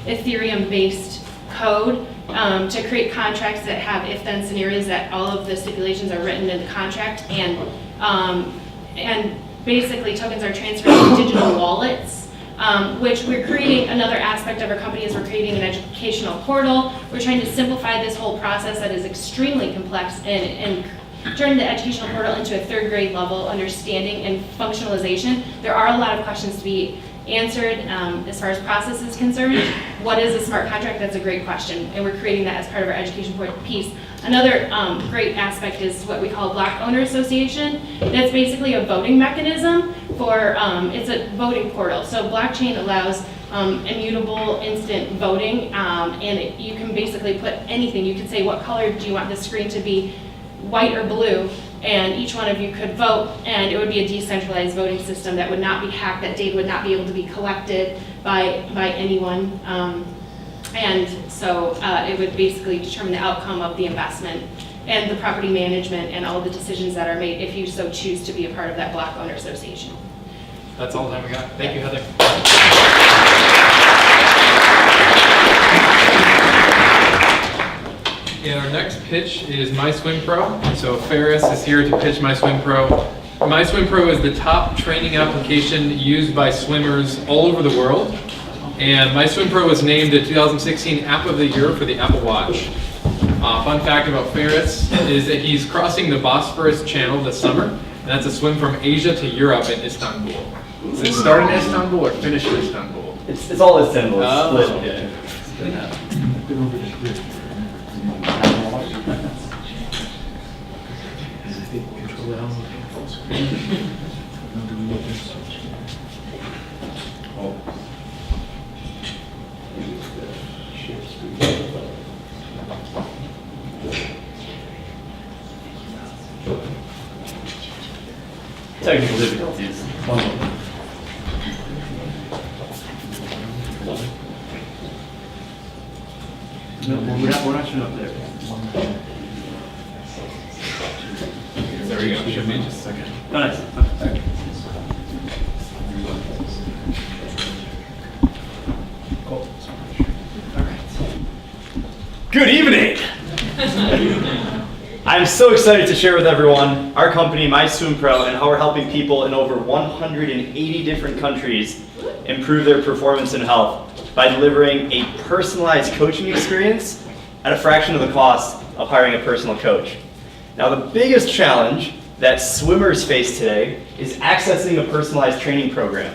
Ethereum-based code to create contracts that have if-then scenarios that all of the stipulations are written in the contract, and basically tokens are transferred to digital wallets. Which we're creating, another aspect of our company is we're creating an educational portal. We're trying to simplify this whole process that is extremely complex and turn the educational portal into a third grade level understanding and functionalization. There are a lot of questions to be answered as far as process is concerned. What is a smart contract? That's a great question, and we're creating that as part of our education piece. Another great aspect is what we call a block owner association. That's basically a voting mechanism for, it's a voting portal. So blockchain allows immutable instant voting, and you can basically put anything. You can say, what color do you want the screen to be, white or blue, and each one of you could vote, and it would be a decentralized voting system that would not be hacked, that data would not be able to be collected by anyone. And so it would basically determine the outcome of the investment and the property management and all the decisions that are made if you so choose to be a part of that block owner association. That's all the time we got. Thank you, Heather. And our next pitch is My Swim Pro. So Ferris is here to pitch My Swim Pro. My Swim Pro is the top training application used by swimmers all over the world. And My Swim Pro was named the 2016 App of the Year for the Apple Watch. Fun fact about Ferris is that he's crossing the Bosphorus Channel this summer, and that's a swim from Asia to Europe in Istanbul. Does it start in Istanbul or finish in Istanbul? It's all Istanbul. It's split. Okay. Technical difficulties. One moment. No, we're not showing up there. There we go. Should be in just a second. Oh, nice. Okay. Cool. All right. Good evening. I'm so excited to share with everyone our company, My Swim Pro, and how we're helping people in over 180 different countries improve their performance and health by delivering a personalized coaching experience at a fraction of the cost of hiring a personal coach. Now, the biggest challenge that swimmers face today is accessing a personalized training program.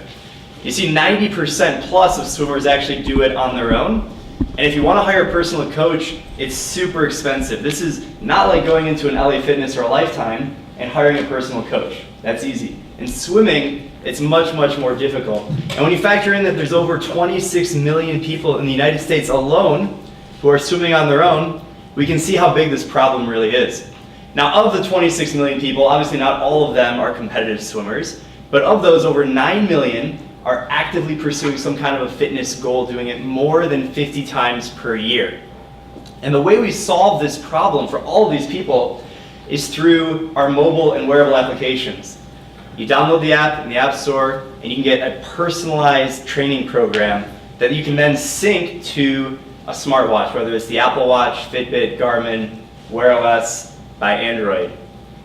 You see, 90% plus of swimmers actually do it on their own. And if you want to hire a personal coach, it's super expensive. This is not like going into an LA Fitness or a Lifetime and hiring a personal coach. That's easy. In swimming, it's much, much more difficult. And when you factor in that there's over 26 million people in the United States alone who are swimming on their own, we can see how big this problem really is. Now, of the 26 million people, obviously not all of them are competitive swimmers, but of those, over 9 million are actively pursuing some kind of a fitness goal, doing it more than 50 times per year. And the way we solve this problem for all of these people is through our mobile and wearable applications. You download the app in the App Store, and you can get a personalized training program that you can then sync to a smartwatch, whether it's the Apple Watch, Fitbit, Garmin, Wear OS by Android.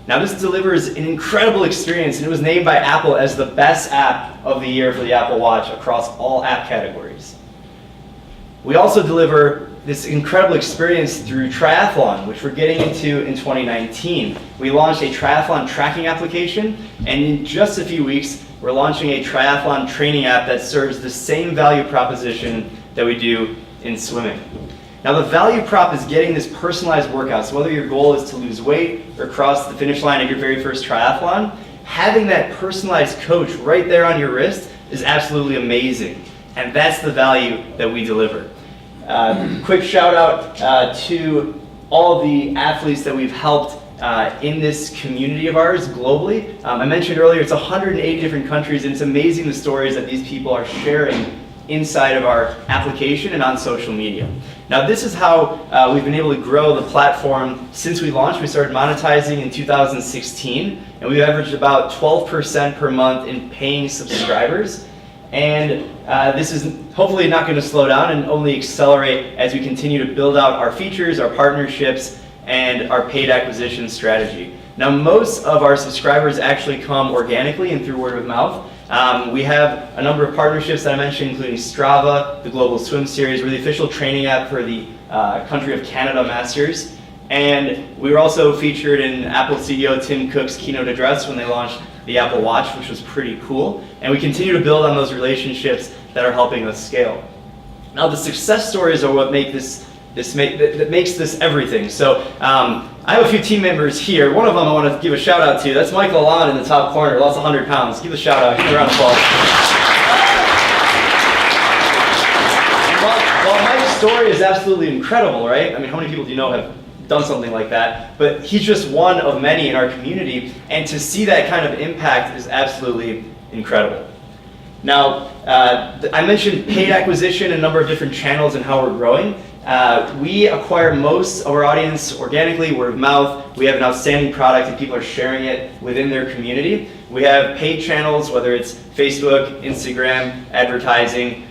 Now, this delivers an incredible experience, and it was named by Apple as the best app of the year for the Apple Watch across all app categories. We also deliver this incredible experience through triathlon, which we're getting into in 2019. We launched a triathlon tracking application, and in just a few weeks, we're launching a triathlon training app that serves the same value proposition that we do in swimming. Now, the value prop is getting this personalized workout. So whether your goal is to lose weight or cross the finish line of your very first triathlon, having that personalized coach right there on your wrist is absolutely amazing. And that's the value that we deliver. Quick shout out to all of the athletes that we've helped in this community of ours globally. I mentioned earlier it's 180 different countries, and it's amazing the stories that these people are sharing inside of our application and on social media. Now, this is how we've been able to grow the platform since we launched. We started monetizing in 2016, and we've averaged about 12% per month in paying subscribers. And this is hopefully not going to slow down and only accelerate as we continue to build out our features, our partnerships, and our paid acquisition strategy. Now, most of our subscribers actually come organically and through word of mouth. We have a number of partnerships that I mentioned, including Strava, the Global Swim Series. We're the official training app for the country of Canada Masters. And we were also featured in Apple CEO Tim Cook's keynote address when they launched the Apple Watch, which was pretty cool. And we continue to build on those relationships that are helping us scale. Now, the success stories are what make that makes this everything. So I have a few team members here. One of them I want to give a shout out to. That's Michael Alon in the top corner, lost 100 pounds. Give a shout out, give a round of applause. While Mike's story is absolutely incredible, right? I mean, how many people do you know have done something like that, but he's just one of many in our community, and to see that kind of impact is absolutely incredible. Now, I mentioned paid acquisition and a number of different channels and how we're growing. We acquire most of our audience organically, word of mouth. We have an outstanding product and people are sharing it within their community. We have paid channels, whether it's Facebook, Instagram, advertising.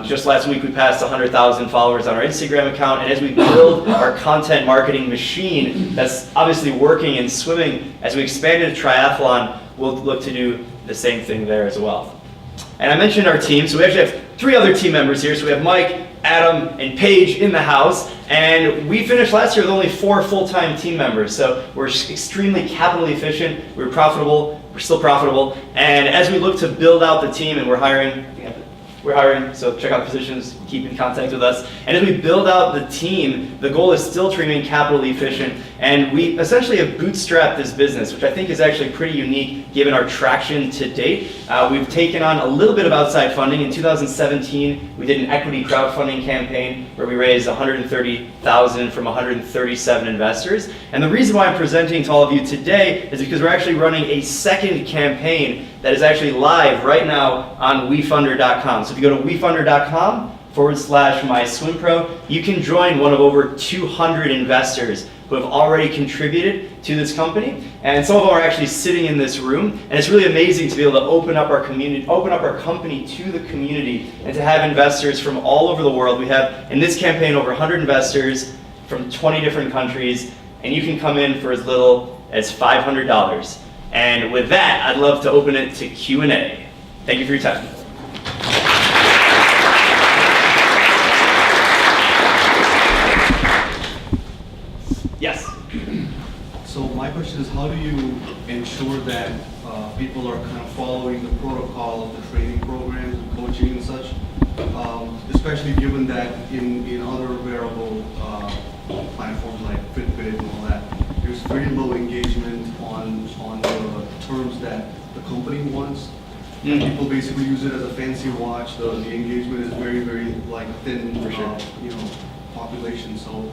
Just last week we passed 100,000 followers on our Instagram account, and as we build our content marketing machine that's obviously working in swimming, as we expand into triathlon, we'll look to do the same thing there as well. And I mentioned our team, so we actually have 3 other team members here. So we have Mike, Adam, and Paige in the house, and we finished last year with only 4 full-time team members. So we're extremely capital efficient, we're profitable, we're still profitable, and as we look to build out the team, and we're hiring, so check out positions, keep in contact with us. And as we build out the team, the goal is still to remain capital efficient, and we essentially have bootstrapped this business, which I think is actually pretty unique given our traction to date. We've taken on a little bit of outside funding. In 2017, we did an equity crowdfunding campaign where we raised $130,000 from 137 investors. And the reason why I'm presenting to all of you today is because we're actually running a second campaign that is actually live right now on wefunder.com. So if you go to wefunder.com/myswimpro, you can join one of over 200 investors who have already contributed to this company, and some of them are actually sitting in this room, and it's really amazing to be able to open up our community, open up our company to the community, and to have investors from all over the world. We have, in this campaign, over 100 investors from 20 different countries, and you can come in for as little as $500. And with that, I'd love to open it to Q&A. Thank you for your time. Yes. So my question is, how do you ensure that people are kind of following the protocol of the training programs and coaching and such, especially given that in other wearable platforms like Fitbit and all that, there's very low engagement on the terms that the company wants. People basically use it as a fancy watch. The engagement is very, very like thin, population. So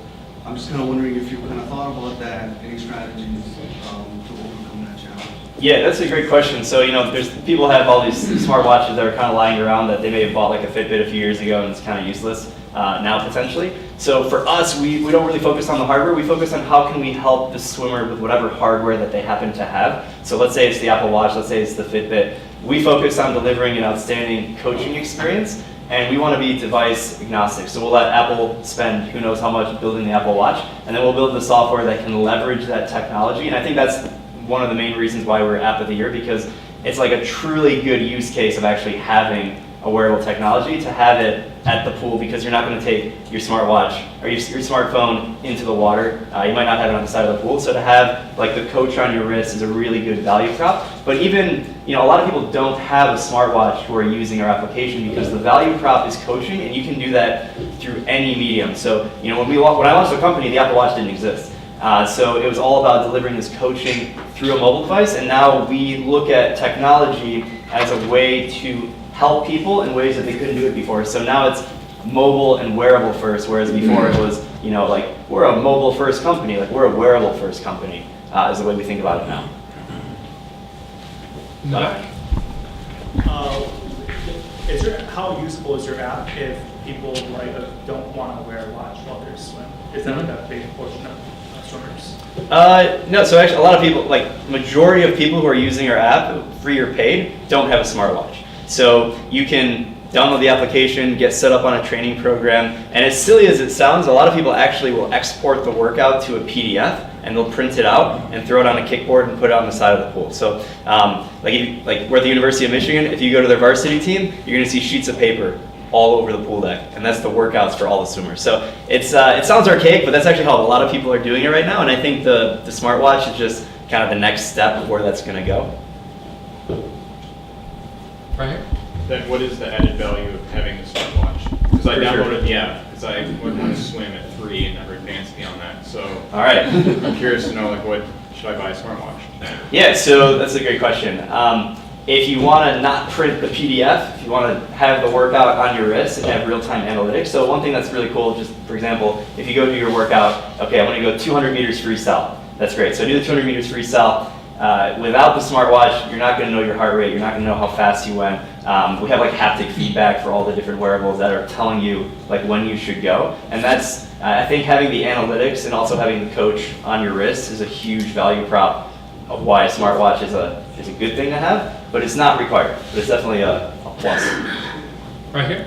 I'm just kind of wondering if you've kind of thought about that, any strategies to overcome that challenge. Yeah, that's a great question. So, there's people have all these smartwatches that are kind of lying around that they may have bought like a Fitbit a few years ago, and it's kind of useless now potentially. So for us, we don't really focus on the hardware. We focus on how can we help the swimmer with whatever hardware that they happen to have. So let's say it's the Apple Watch, let's say it's the Fitbit. We focus on delivering an outstanding coaching experience, and we want to be device agnostic. So we'll let Apple spend who knows how much building the Apple Watch, and then we'll build the software that can leverage that technology. And I think that's one of the main reasons why we're App of the Year, because it's like a truly good use case of actually having a wearable technology, to have it at the pool, because you're not going to take your smartwatch or your smartphone into the water. You might not have it on the side of the pool. So to have like the coach on your wrist is a really good value prop. But even, a lot of people don't have a smartwatch who are using our application, because the value prop is coaching, and you can do that through any medium. So, when I launched the company, the Apple Watch didn't exist. So it was all about delivering this coaching through a mobile device, and now we look at technology as a way to help people in ways that they couldn't do it before. So now it's mobile and wearable first, whereas before it was, we're a mobile first company, we're a wearable first company, is the way we think about it now. How useful is your app if people don't want to wear a watch while they're swimming? Is that a big portion of swimmers? No, so actually a lot of people, majority of people who are using our app, free or paid, don't have a smartwatch. So you can download the application, get set up on a training program, and as silly as it sounds, a lot of people actually will export the workout to a PDF, and they'll print it out and throw it on a kickboard and put it on the side of the pool. So we're at the University of Michigan, if you go to their varsity team, you're going to see sheets of paper all over the pool deck, and that's the workouts for all the swimmers. So it sounds archaic, but that's actually how a lot of people are doing it right now, and I think the smartwatch is just kind of the next step of where that's going to go. Right. Then what is the added value of having a smartwatch? Because I downloaded the app because I would want to swim at 3 and never advanced beyond that. So all right, I'm curious to know what should I buy a smartwatch? Yeah, so that's a great question. If you want to not print the PDF, if you want to have the workout on your wrist and have real-time analytics. So one thing that's really cool, just for example, if you go do your workout, okay, I want to go 200 meters freestyle. That's great. So do the 200 meters freestyle. Without the smartwatch, you're not going to know your heart rate. You're not going to know how fast you went. We have like haptic feedback for all the different wearables that are telling you like when you should go. And that's, I think having the analytics and also having the coach on your wrist is a huge value prop of why a smartwatch is a good thing to have, but it's not required. But it's definitely a plus. Right here.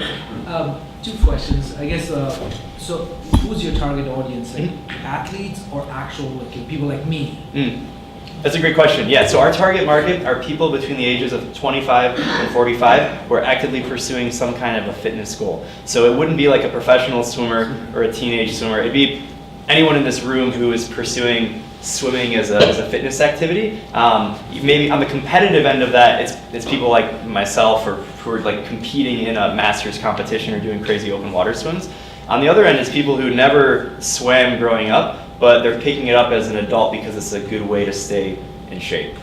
2 questions. I guess, so who's your target audience? Like athletes or actual like, people like me? That's a great question. Yeah, so our target market are people between the ages of 25 and 45 who are actively pursuing some kind of a fitness goal. So it wouldn't be like a professional swimmer or a teenage swimmer. It'd be anyone in this room who is pursuing swimming as a fitness activity. Maybe on the competitive end of that, it's people like myself or who are like competing in a master's competition or doing crazy open water swims. On the other end, it's people who never swam growing up, but they're picking it up as an adult because it's a good way to stay in shape.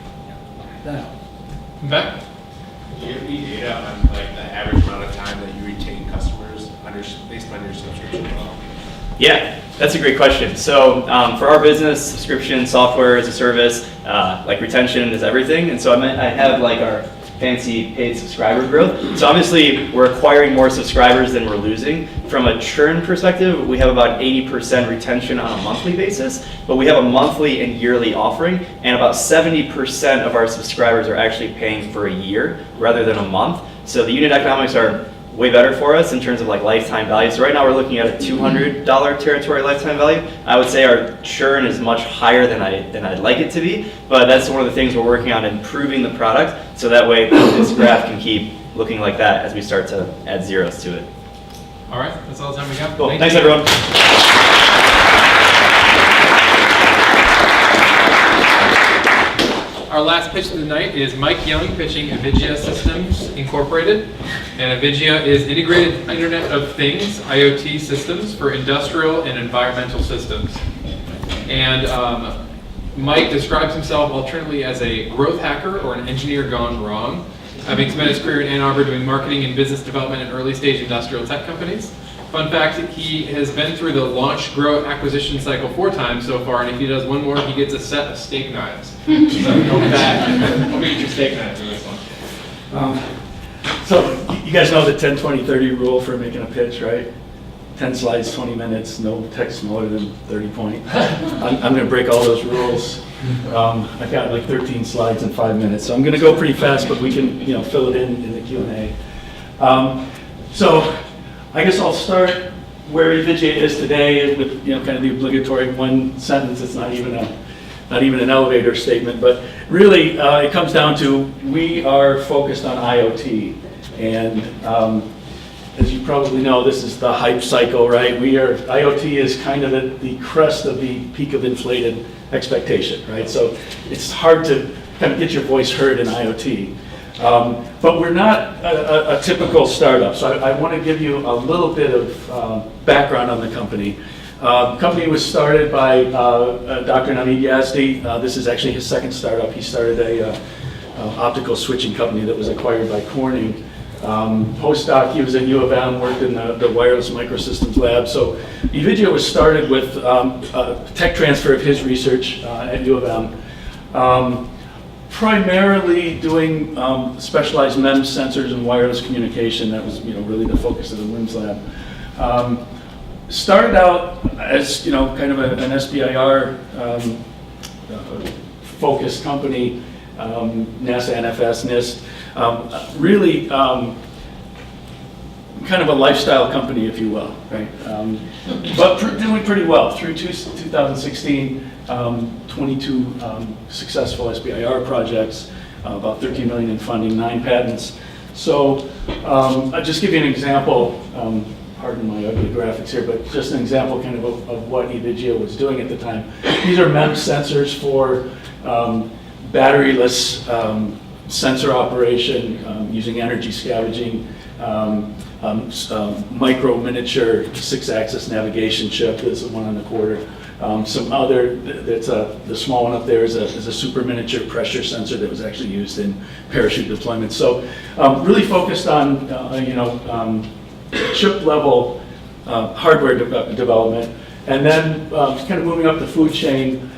Beck? Do you have any data on like the average amount of time that you retain customers based on your subscription model? Yeah, that's a great question. So for our business, subscription, software as a service, like retention is everything. And so I have like our fancy paid subscriber growth. So obviously we're acquiring more subscribers than we're losing. From a churn perspective, we have about 80% retention on a monthly basis, but we have a monthly and yearly offering, and about 70% of our subscribers are actually paying for a year rather than a month. So the unit economics are way better for us in terms of like lifetime value. So right now we're looking at a $200 territory lifetime value. I would say our churn is much higher than I'd like it to be, but that's one of the things we're working on, improving the product, so that way this graph can keep looking like that as we start to add zeros to it. All right, that's all the time we got. Cool. Thanks everyone. Our last pitch of the night is Mike Young pitching Avigia Systems Incorporated. And Avigia is integrated Internet of Things, IoT systems for industrial and environmental systems. And Mike describes himself alternately as a growth hacker or an engineer gone wrong, having spent his career in Ann Arbor doing marketing and business development in early stage industrial tech companies. Fun fact, he has been through the launch, grow, acquisition cycle 4 times so far, and if he does one more, he gets a set of steak knives. So go back. I'll eat your steak knives in this one. So you guys know the 10-20-30 rule for making a pitch, right? 10 slides, 20 minutes, no text more than 30 points. I'm going to break all those rules. I've got like 13 slides in 5 minutes, so I'm going to go pretty fast, but we can fill it in the Q&A. So I guess I'll start where Avigia is today with kind of the obligatory one sentence. It's not even an elevator statement, but really it comes down to we are focused on IoT, and as you probably know, this is the hype cycle, right? IoT is kind of at the crest of the peak of inflated expectation, right? So it's hard to kind of get your voice heard in IoT. But we're not a typical startup, so I want to give you a little bit of background on the company. The company was started by Dr. Navid Yazdi. This is actually his second startup. He started a optical switching company that was acquired by Corning. Postdoc, he was at U of M, worked in the wireless microsystems lab. So Avigia was started with tech transfer of his research at U of M. Primarily doing specialized MEMS sensors and wireless communication. That was really the focus of the WIMS lab. Started out as kind of an SBIR focused company, NASA, NFS, NIST. Really kind of a lifestyle company, if you will, right? But doing pretty well through 2016. 22 successful SBIR projects, about 13 million in funding, 9 patents. So I'll just give you an example, pardon my ugly graphics here, but just an example kind of what Avigia was doing at the time. These are MEMS sensors for batteryless sensor operation using energy scavenging, micro miniature 6-axis navigation chip. This is one on the quarter. Some other, the small one up there is a super miniature pressure sensor that was actually used in parachute deployment. So really focused on, chip level hardware development. And then kind of moving up the food chain,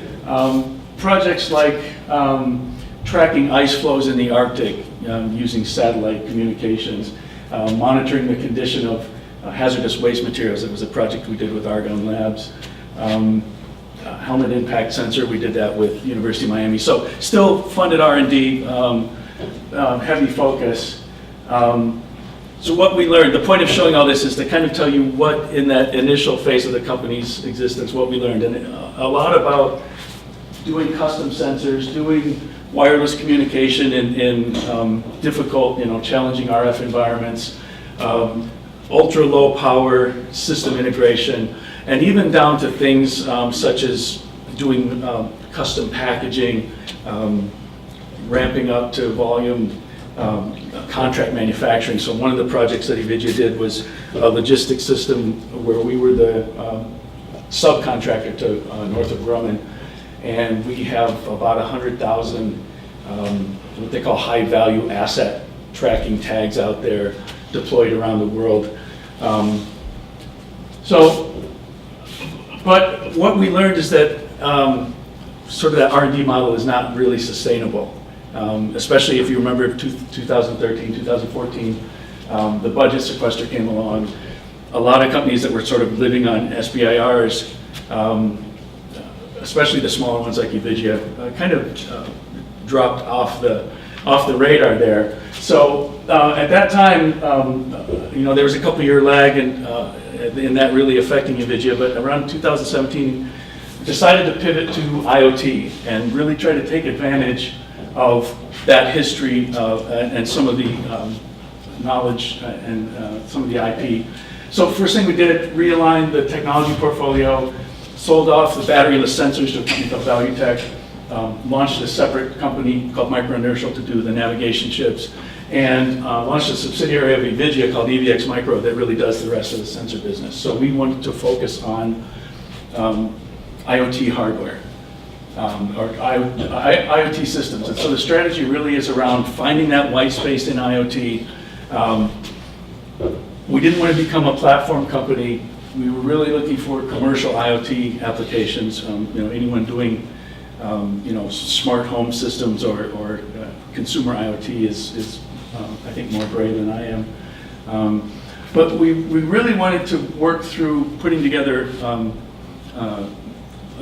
projects like tracking ice flows in the Arctic using satellite communications, monitoring the condition of hazardous waste materials. It was a project we did with Argonne Labs. Helmet impact sensor, we did that with University of Miami. So still funded R&D, heavy focus. So what we learned, the point of showing all this is to kind of tell you what in that initial phase of the company's existence, what we learned. And a lot about doing custom sensors, doing wireless communication in difficult, challenging RF environments, ultra low power system integration, and even down to things such as doing custom packaging, ramping up to volume contract manufacturing. So one of the projects that Evigia did was a logistics system where we were the subcontractor to Northrop Grumman, and we have about 100,000 what they call high value asset tracking tags out there deployed around the world. But what we learned is that sort of that R&D model is not really sustainable, especially if you remember 2013, 2014, the budget sequester came along. A lot of companies that were sort of living on SBIRs, especially the smaller ones like Evigia, kind of dropped off the radar there. So at that time, there was a couple-year lag in that really affecting Evigia, but around 2017, decided to pivot to IoT and really try to take advantage of that history and some of the knowledge and some of the IP. So first thing we did, realigned the technology portfolio, sold off the batteryless sensors to a company called ValueTech, launched a separate company called Microinertial to do the navigation chips, and launched a subsidiary of Evigia called EVX Micro that really does the rest of the sensor business. So we wanted to focus on IoT hardware, or IoT systems. And so the strategy really is around finding that white space in IoT. We didn't want to become a platform company. We were really looking for commercial IoT applications. Anyone doing smart home systems or consumer IoT is I think more brave than I am. But we really wanted to work through putting together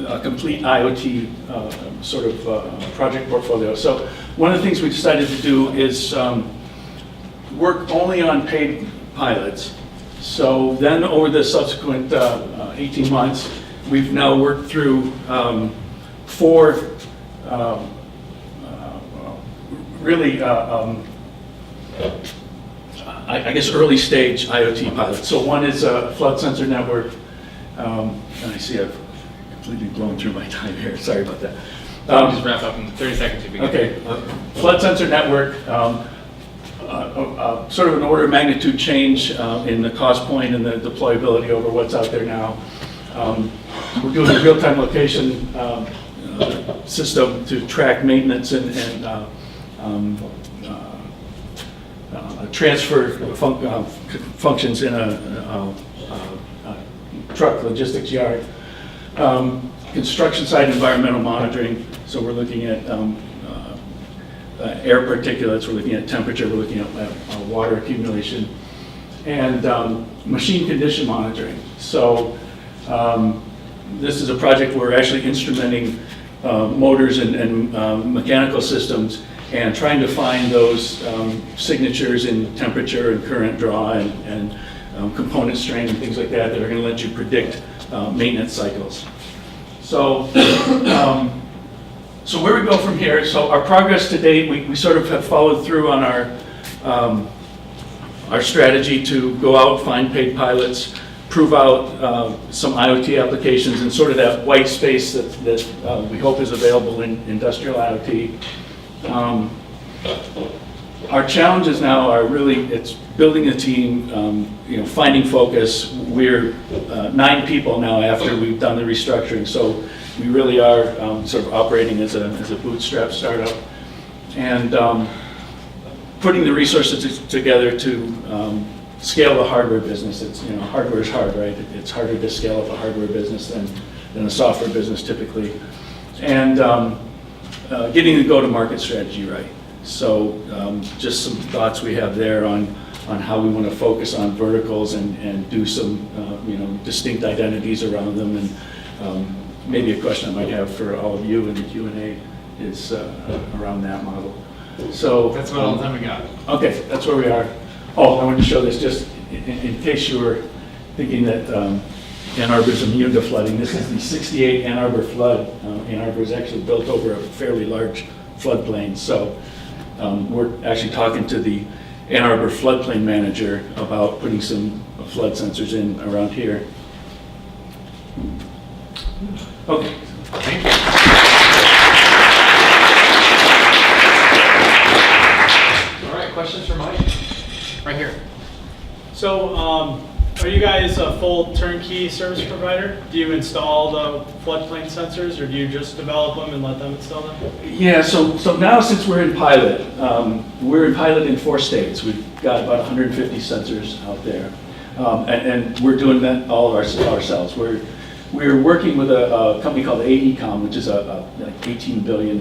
a complete IoT sort of project portfolio. So one of the things we decided to do is work only on paid pilots. So then over the subsequent 18 months, we've now worked through 4 really, I guess, early stage IoT pilots. So one is a flood sensor network. And I see I've completely blown through my time here. Sorry about that. Just wrap up in 30 seconds if you can. Okay. Flood sensor network. Sort of an order of magnitude change in the cost point and the deployability over what's out there now. We're doing a real-time location system to track maintenance and transfer functions in a truck logistics yard. Construction site environmental monitoring, so we're looking at air particulates, we're looking at temperature, we're looking at water accumulation, and machine condition monitoring. So this is a project where we're actually instrumenting motors and mechanical systems and trying to find those signatures in temperature and current draw and component strain and things like that that are going to let you predict maintenance cycles. So, so where we go from here, so our progress to date, we sort of have followed through on our strategy to go out, find paid pilots, prove out some IoT applications and sort of that white space that we hope is available in industrial IoT. Our challenges now are really, it's building a team, finding focus. We're 9 people now after we've done the restructuring, so we really are sort of operating as a bootstrap startup. And putting the resources together to scale the hardware business. It's, hardware is hard, right? It's harder to scale up a hardware business than a software business typically. And getting the go-to-market strategy right. So just some thoughts we have there on how we want to focus on verticals and do some distinct identities around them. And maybe a question I might have for all of you in the Q&A is around that model. So That's about all the time we got. Okay, that's where we are. Oh, I wanted to show this just in case you were thinking that Ann Arbor is immune to flooding. This is the '68 Ann Arbor flood. Ann Arbor is actually built over a fairly large floodplain. So we're actually talking to the Ann Arbor floodplain manager about putting some flood sensors in around here. Okay. Thank you. All right, questions for Mike? Right here. So, are you guys a full turnkey service provider? Do you install the floodplain sensors, or do you just develop them and let them install them? Yeah, so now since we're in pilot in 4 states. We've got about 150 sensors out there, and we're doing that all ourselves. We're working with a company called A2NewTech, which is a $18 billion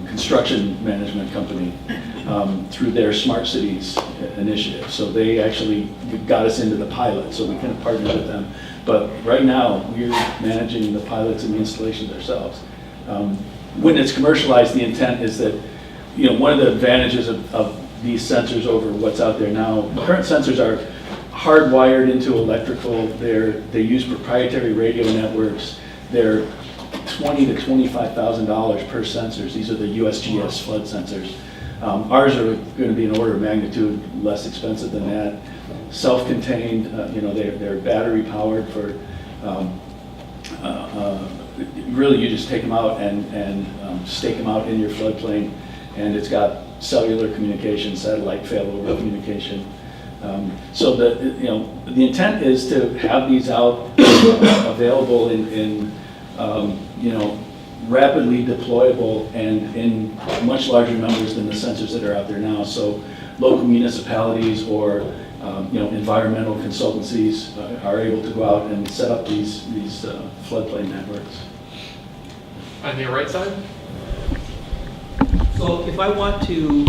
construction management company through their Smart Cities initiative. So they actually got us into the pilot, so we kind of partnered with them. But right now, we're managing the pilots and the installations ourselves. When it's commercialized, the intent is that, one of the advantages of these sensors over what's out there now, current sensors are hardwired into electrical. They use proprietary radio networks. They're $20,000 to $25,000 per sensors. These are the USGS flood sensors. Ours are going to be an order of magnitude less expensive than that. Self-contained, they're battery powered for, really you just take them out and stake them out in your floodplain, and it's got cellular communication, satellite failover communication. So the intent is to have these out available in rapidly deployable and in much larger numbers than the sensors that are out there now. So local municipalities or environmental consultancies are able to go out and set up these floodplain networks. On your right side? So if I want to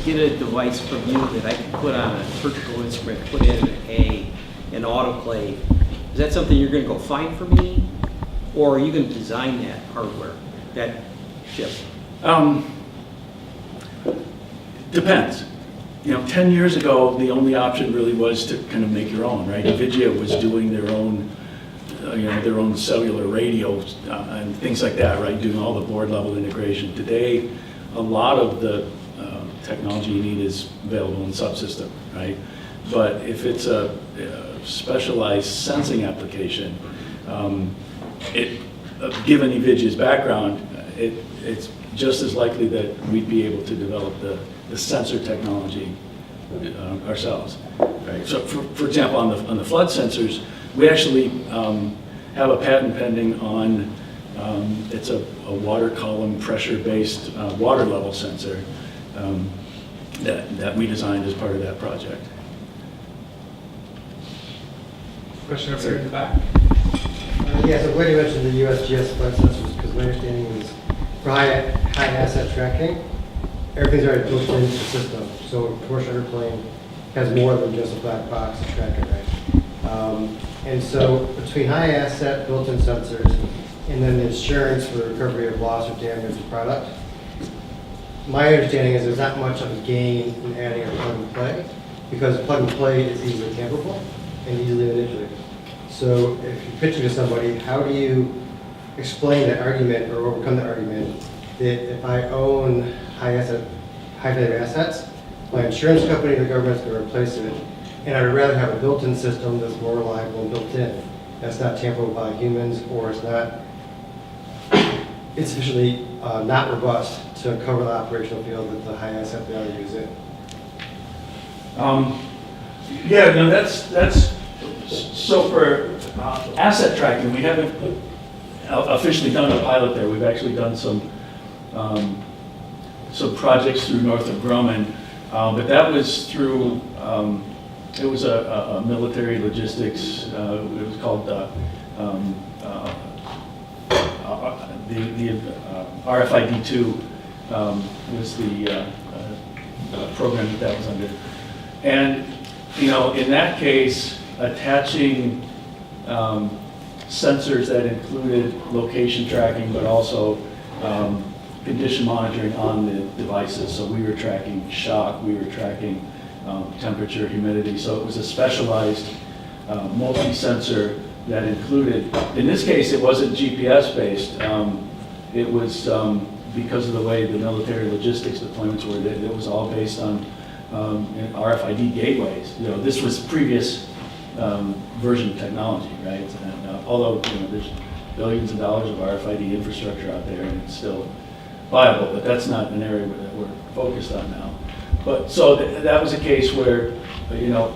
get a device from you that I can put on a surgical instrument, put in an autoclave, is that something you're going to go find for me? Or are you going to design that hardware, that chip? Depends. 10 years ago, the only option really was to kind of make your own, right? NVIDIA was doing their own, their own cellular radios and things like that, right? Doing all the board level integration. Today, a lot of the technology you need is available in subsystem, right? But if it's a specialized sensing application, given NVIDIA's background, it's just as likely that we'd be able to develop the sensor technology ourselves. Right? So, for example, on the flood sensors, we actually have a patent pending on it's a water column pressure-based water level sensor that we designed as part of that project. Question over here in the back. Yeah, so glad you mentioned the USGS flood sensors, because my understanding is for high asset tracking, everything's already built into the system. So a commercial airplane has more than just a black box to track it, right? And so between high asset built-in sensors and then the insurance for the recovery of loss or damage to product, my understanding is there's not much of a gain in adding a plug and play, because plug and play is easily tamperable and easily manipulated. So if you're pitching to somebody, how do you explain that argument or overcome the argument that if I own high value assets, my insurance company or the government's going to replace it, and I'd rather have a built-in system that's more reliable and built in, that's not tamperable by humans, or it's not insufficiently not robust to cover the operational field that the high asset value is in? Yeah, no, that's, so for asset tracking, we haven't officially done a pilot there. We've actually done some projects through Northrop Grumman, but that was through, it was a military logistics, it was called the RFID2 was the program that was under. And, you know, in that case, attaching sensors that included location tracking, but also condition monitoring on the devices. So we were tracking shock, we were tracking temperature, humidity. So it was a specialized multi-sensor that included, in this case, it wasn't GPS based. It was because of the way the military logistics deployments were, it was all based on RFID gateways. You know, this was previous version technology, right? And, although you know, there's billions of dollars of RFID infrastructure out there, and it's still viable, but that's not an area that we're focused on now. But so that was a case where, you know,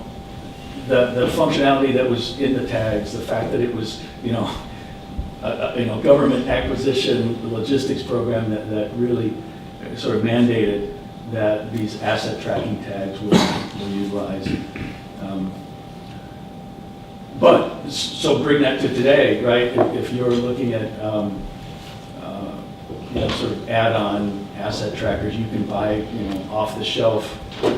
the functionality that was in the tags, the fact that it was, you know, government acquisition logistics program that really sort of mandated that these asset tracking tags were utilized. But so bring that to today, right? If you're looking at you know, sort of add-on asset trackers, you can buy, you know, off-the-shelf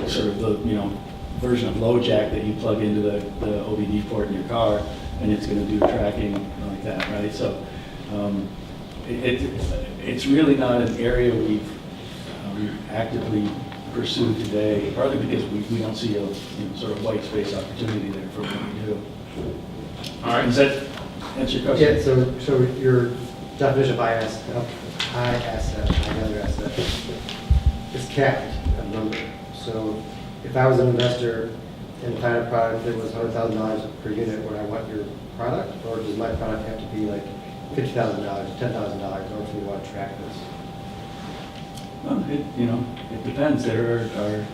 sort of the, you know, version of LoJack that you plug into the OBD port in your car, and it's going to do tracking like that, right? So it's really not an area we've actively pursued today, partly because we don't see a, you know, sort of white space opportunity there for what we do. All right, does that answer your question? Yeah, so your definition of high value asset is capped at a number. So if I was an investor and found a product that was $100,000 per unit, would I want your product, or does my product have to be like $50,000, $10,000 in order for me to want to track this? Well, you know, it depends. There are,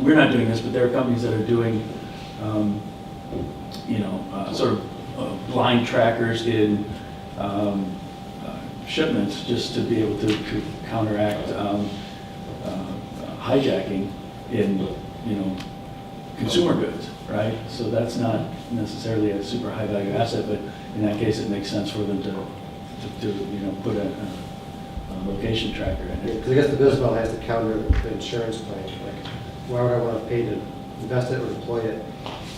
we're not doing this, but there are companies that are doing, you know, sort of blind trackers in shipments just to be able to counteract hijacking in, you know, consumer goods, right? So that's not necessarily a super high value asset, but in that case, it makes sense for them to you know, put a location tracker in it. Because I guess the business model has to counter the insurance claim. Like, why would I want to pay to invest it or deploy it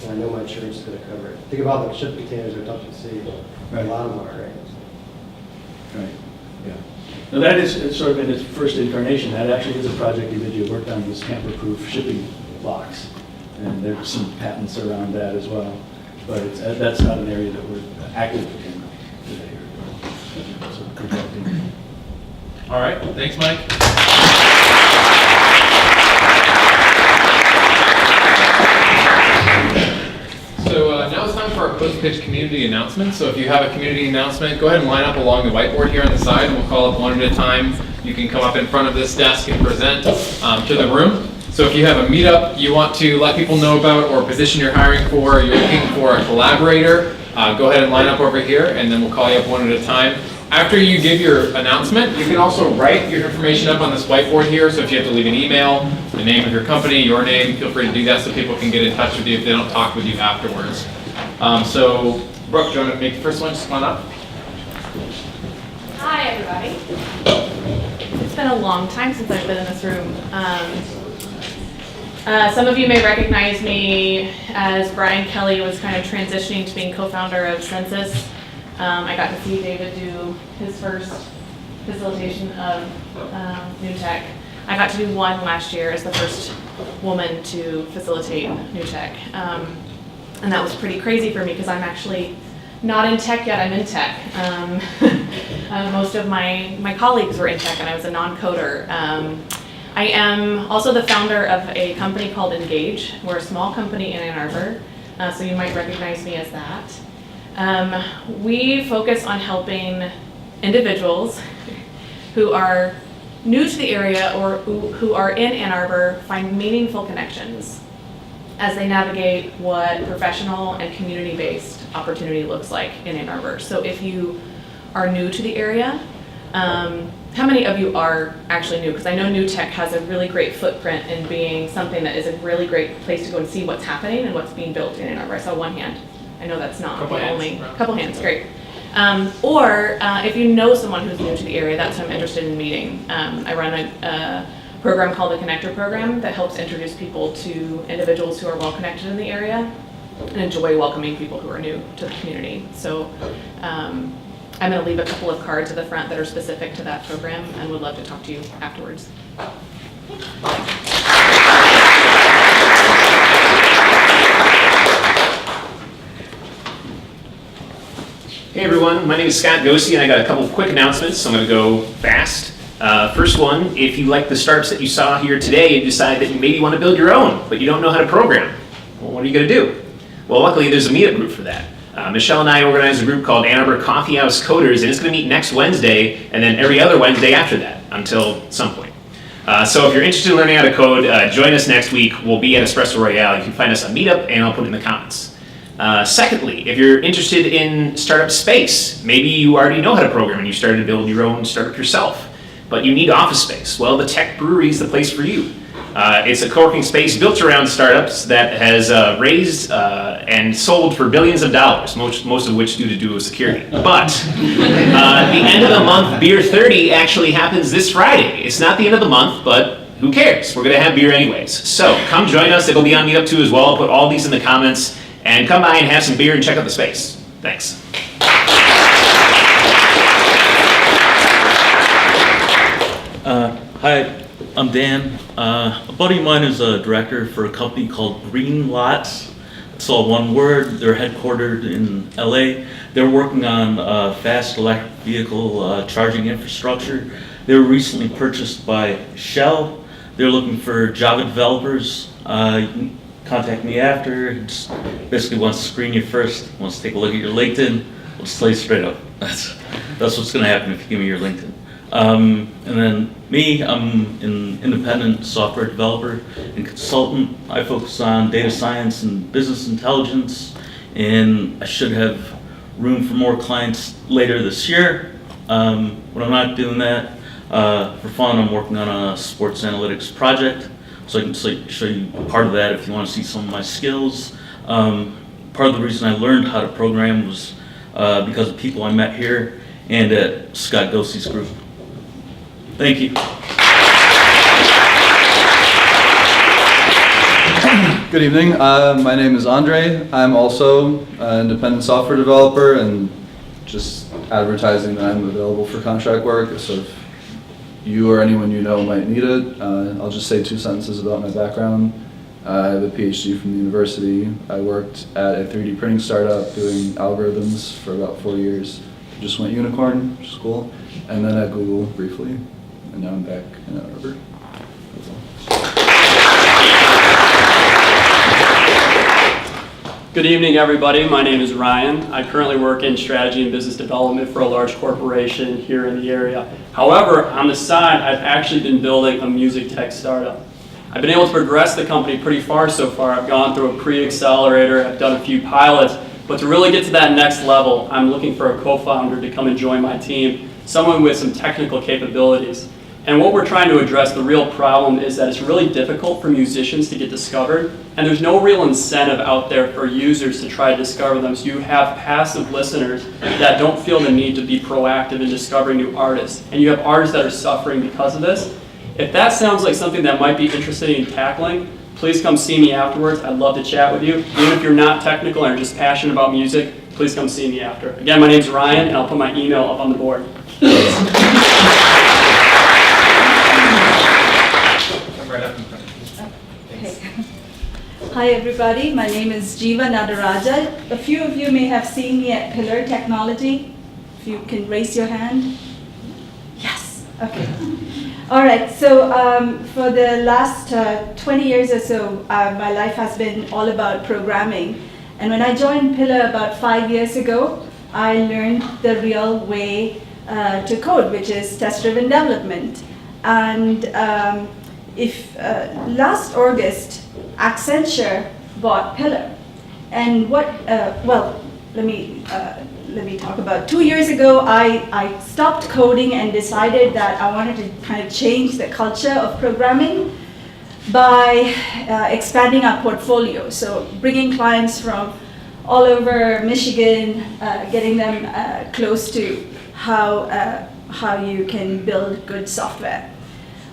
when I know my insurance is going to cover it? Think about the ship containers that are dumped at sea. Right. A lot of them are, right? Right. Yeah. Now that is sort of in its first incarnation. That actually is a project you worked on, was tamper-proof shipping locks, and there's some patents around that as well. But it's, that's not an area that we're active in today. So projecting. All right, thanks, Mike. So now it's time for our post-pitch community announcement. So if you have a community announcement, go ahead and line up along the whiteboard here on the side, and we'll call up one at a time. You can come up in front of this desk and present to the room. So if you have a meetup you want to let people know about, or position you're hiring for, or you're looking for a collaborator, go ahead and line up over here, and then we'll call you up one at a time. After you give your announcement, you can also write your information up on this whiteboard here. So if you have to leave an email, the name of your company, your name, feel free to do that so people can get in touch with you if they don't talk with you afterwards. So Brooke, do you want to make the first one? Just come on up. Hi, everybody. It's been a long time since I've been in this room. Some of you may recognize me as Brian Kelly was kind of transitioning to being co-founder of Census. I got to see David do his first facilitation of NewTech. I got to do one last year as the first woman to facilitate NewTech. And that was pretty crazy for me because I'm actually not in tech yet, I'm in tech. Most of my colleagues were in tech and I was a non-coder. I am also the founder of a company called Engage. We're a small company in Ann Arbor, so you might recognize me as that. We focus on helping individuals who are new to the area or who are in Ann Arbor find meaningful connections as they navigate what professional and community-based opportunity looks like in Ann Arbor. So if you are new to the area, how many of you are actually new? Because I know UMich has a really great footprint in being something that is a really great place to go and see what's happening and what's being built in Ann Arbor. I saw one hand. I know that's not Couple the hands. only, couple hands, great. Or if you know someone who's new to the area, that's who I'm interested in meeting. I run a program called the Connector Program that helps introduce people to individuals who are well connected in the area and enjoy welcoming people who are new to the community. So I'm going to leave a couple of cards at the front that are specific to that program and would love to talk to you afterwards. Hey everyone, my name is Scott Gosey and I got a couple of quick announcements, so I'm going to go fast. First one, if you like the startups that you saw here today and decide that you maybe want to build your own, but you don't know how to program, well, what are you going to do? Well, luckily there's a meetup group for that. Michelle and I organized a group called Ann Arbor Coffee House Coders, and it's going to meet next Wednesday and then every other Wednesday after that until some point. So if you're interested in learning how to code, join us next week. We'll be at Espresso Royale. You can find us on Meetup, and I'll put it in the comments. Secondly, if you're interested in startup space, maybe you already know how to program and you started to build your own startup yourself, but you need office space. Well, the Tech Brewery is the place for you. It's a co-working space built around startups that has raised and sold for billions of dollars, most of which due to dual security. But the end of the month, Beer 30 actually happens this Friday. It's not the end of the month, but who cares? We're going to have beer anyways. So come join us. It'll be on Meetup too as well. I'll put all these in the comments. And come by and have some beer and check out the space. Thanks. Hi, I'm Dan. A buddy of mine is a director for a company called Green Lots. It's all one word. They're headquartered in LA. They're working on fast electric vehicle charging infrastructure. They were recently purchased by Shell. They're looking for Java developers. You can contact me after. Just basically wants to screen you first. Wants to take a look at your LinkedIn. I'll just tell you straight up. That's what's going to happen if you give me your LinkedIn. And then me, I'm an independent software developer and consultant. I focus on data science and business intelligence, and I should have room for more clients later this year. When I'm not doing that, for fun, I'm working on a sports analytics project. So I can show you part of that if you want to see some of my skills. Part of the reason I learned how to program was because of people I met here and at Scott Gosey's group. Thank you. Good evening. My name is Andre. I'm also an independent software developer and just advertising that I'm available for contract work. So if you or anyone you know might need it, I'll just say 2 sentences about my background. I have a PhD from the university. I worked at a 3D printing startup doing algorithms for about 4 years. Just went unicorn, which is cool. And then at Google briefly. And now I'm back in Ann Arbor. Good evening, everybody. My name is Ryan. I currently work in strategy and business development for a large corporation here in the area. However, on the side, I've actually been building a music tech startup. I've been able to progress the company pretty far so far. I've gone through a pre-accelerator, I've done a few pilots, but to really get to that next level, I'm looking for a co-founder to come and join my team, someone with some technical capabilities. And what we're trying to address, the real problem is that it's really difficult for musicians to get discovered, and there's no real incentive out there for users to try to discover them. So you have passive listeners that don't feel the need to be proactive in discovering new artists, and you have artists that are suffering because of this. If that sounds like something that might be interested in tackling, please come see me afterwards. I'd love to chat with you. Even if you're not technical and are just passionate about music, please come see me after. Again, my name's Ryan, and I'll put my email up on the board. Hi everybody, my name is Jeeva Nadaraja. A few of you may have seen me at Pillar Technology. If you can raise your hand. Yes, okay. All right, so for the last 20 years or so, my life has been all about programming. And when I joined Pillar about 5 years ago, I learned the real way to code, which is test-driven development. And if last August, Accenture bought Pillar. And what, well, let me talk about 2 years ago, I stopped coding and decided that I wanted to kind of change the culture of programming by expanding our portfolio. So bringing clients from all over Michigan, getting them close to how you can build good software.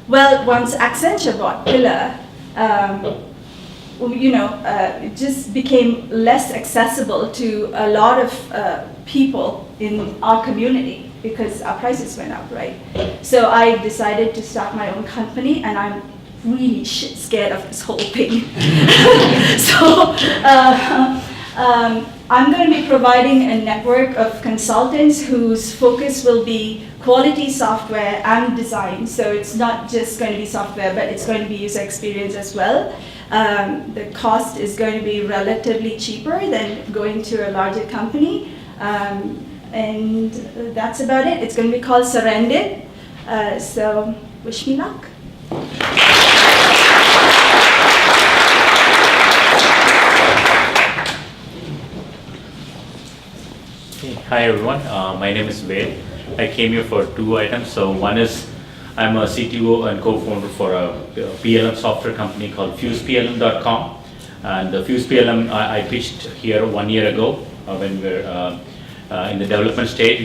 Well, once Accenture bought Pillar, it just became less accessible to a lot of people in our community because our prices went up, right? So I decided to start my own company, and I'm really shit scared of this whole thing. So I'm going to be providing a network of consultants whose focus will be quality software and design. So it's not just going to be software, but it's going to be user experience as well. The cost is going to be relatively cheaper than going to a larger company. And that's about it. It's going to be called Surrendered. So wish me luck. Hi everyone, my name is Rayle. I came here for 2 items. So one is I'm a CTO and co-founder for a PLM software company called FusePLM.com. And the FusePLM I pitched here 1 year ago when we were in the development stage.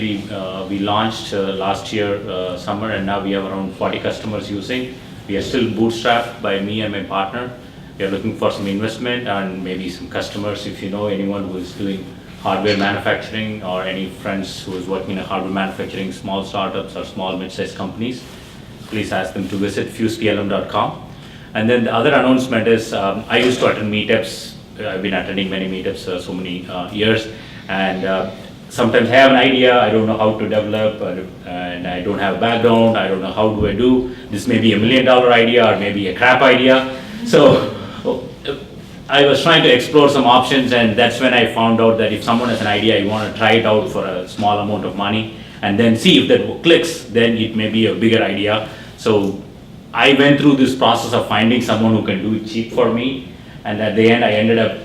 We launched last year summer, and now we have around 40 customers using. We are still bootstrapped by me and my partner. We are looking for some investment and maybe some customers. If you know anyone who is doing hardware manufacturing or any friends who is working in a hardware manufacturing, small startups or small mid-sized companies, please ask them to visit FusePLM.com. And then the other announcement is I used to attend meetups. I've been attending many meetups so many years, and sometimes I have an idea, I don't know how to develop, and I don't have a background, I don't know how do I do. This may be $1 million idea or maybe a crap idea. So I was trying to explore some options, and that's when I found out that if someone has an idea, you want to try it out for a small amount of money and then see if that clicks, then it may be a bigger idea. So I went through this process of finding someone who can do it cheap for me, and at the end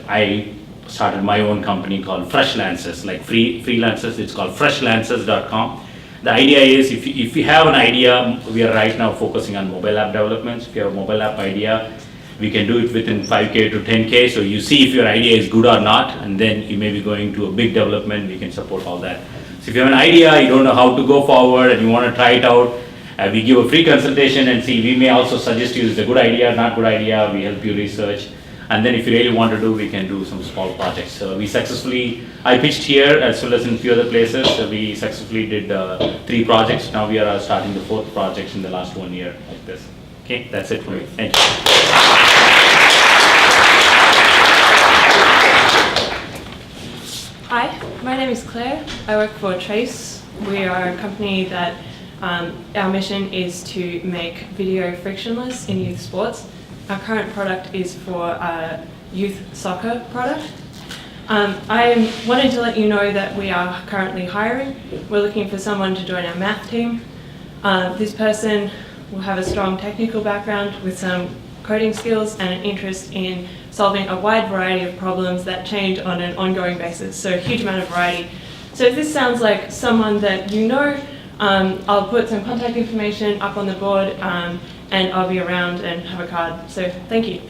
I started my own company called Freshlances, like freelancers. It's called Freshlances.com. The idea is if you have an idea, we are right now focusing on mobile app developments. If you have a mobile app idea, we can do it within 5K to 10K. So you see if your idea is good or not, and then you may be going to a big development, we can support all that. So if you have an idea, you don't know how to go forward and you want to try it out, we give a free consultation and see. We may also suggest you it's a good idea, not good idea. We help you research. And then if you really want to do, we can do some small projects. So I pitched here as well as in a few other places. So we successfully did 3 projects. Now we are starting the 4th project in the last 1 year like this. Okay, that's it for me. Thank you. Hi, my name is Claire. I work for Trace. We are a company that our mission is to make video frictionless in youth sports. Our current product is for a youth soccer product. I wanted to let you know that we are currently hiring. We're looking for someone to join our math team. This person will have a strong technical background with some coding skills and an interest in solving a wide variety of problems that change on an ongoing basis, so a huge amount of variety. So if this sounds like someone that you know, I'll put some contact information up on the board, and I'll be around and have a card. So thank you.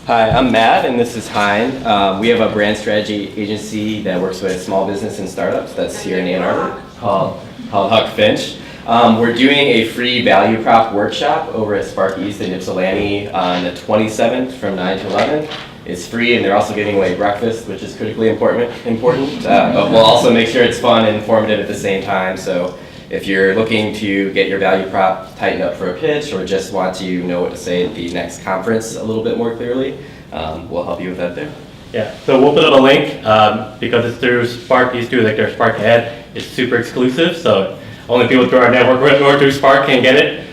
Hi, I'm Matt, and this is Hein. We have a brand strategy agency that works with small business and startups that's here in Ann Arbor called Huck Finch. We're doing a free value prop workshop over at Spark East in Ypsilanti on the 27th from 9 to 11. It's free, and they're also giving away breakfast, which is critically important. But we'll also make sure it's fun and informative at the same time. So if you're looking to get your value prop tightened up for a pitch or just want to know what to say at the next conference a little bit more clearly, we'll help you with that there. Yeah, so we'll put up a link because it's through Spark East, like their Spark Ed. It's super exclusive, so only people through our network or through Spark can get it.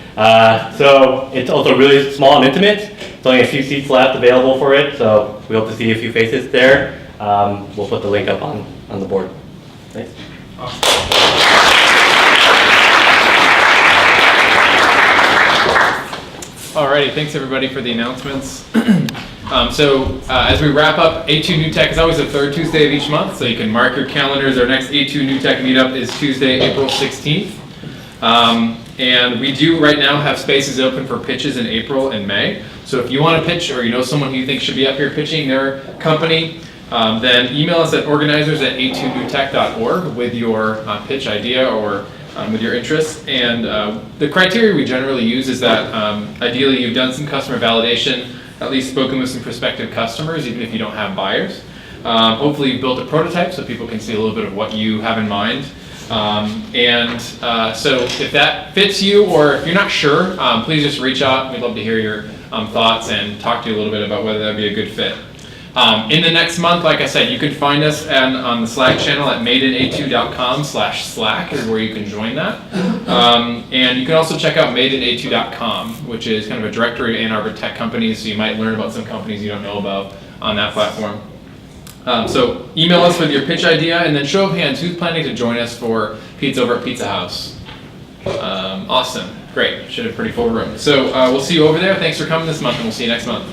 So it's also really small and intimate. There's only a few seats left available for it, so we hope to see a few faces there. We'll put the link up on the board. Thanks. Alrighty, thanks everybody for the announcements. As we wrap up, A2NewTech is always the third Tuesday of each month, so you can mark your calendars. Our next A2NewTech meetup is Tuesday, April 16th. And we do right now have spaces open for pitches in April and May. So if you want to pitch or you know someone who you think should be up here pitching their company, then email us at organizers@a2newtech.org with your pitch idea or with your interests. And the criteria we generally use is that ideally you've done some customer validation, at least spoken with some prospective customers, even if you don't have buyers. Hopefully you've built a prototype so people can see a little bit of what you have in mind. So if that fits you, or if you're not sure, please just reach out. We'd love to hear your thoughts and talk to you a little bit about whether that'd be a good fit. In the next month, like I said, you can find us on the Slack channel at madeina2.com/Slack is where you can join that. And you can also check out madeina2.com, which is kind of a directory of Ann Arbor tech companies, so you might learn about some companies you don't know about on that platform. So email us with your pitch idea, and then show of hands, who's planning to join us for pizza over at Pizza House? Awesome, great, should have a pretty full room. So we'll see you over there. Thanks for coming this month, and we'll see you next month.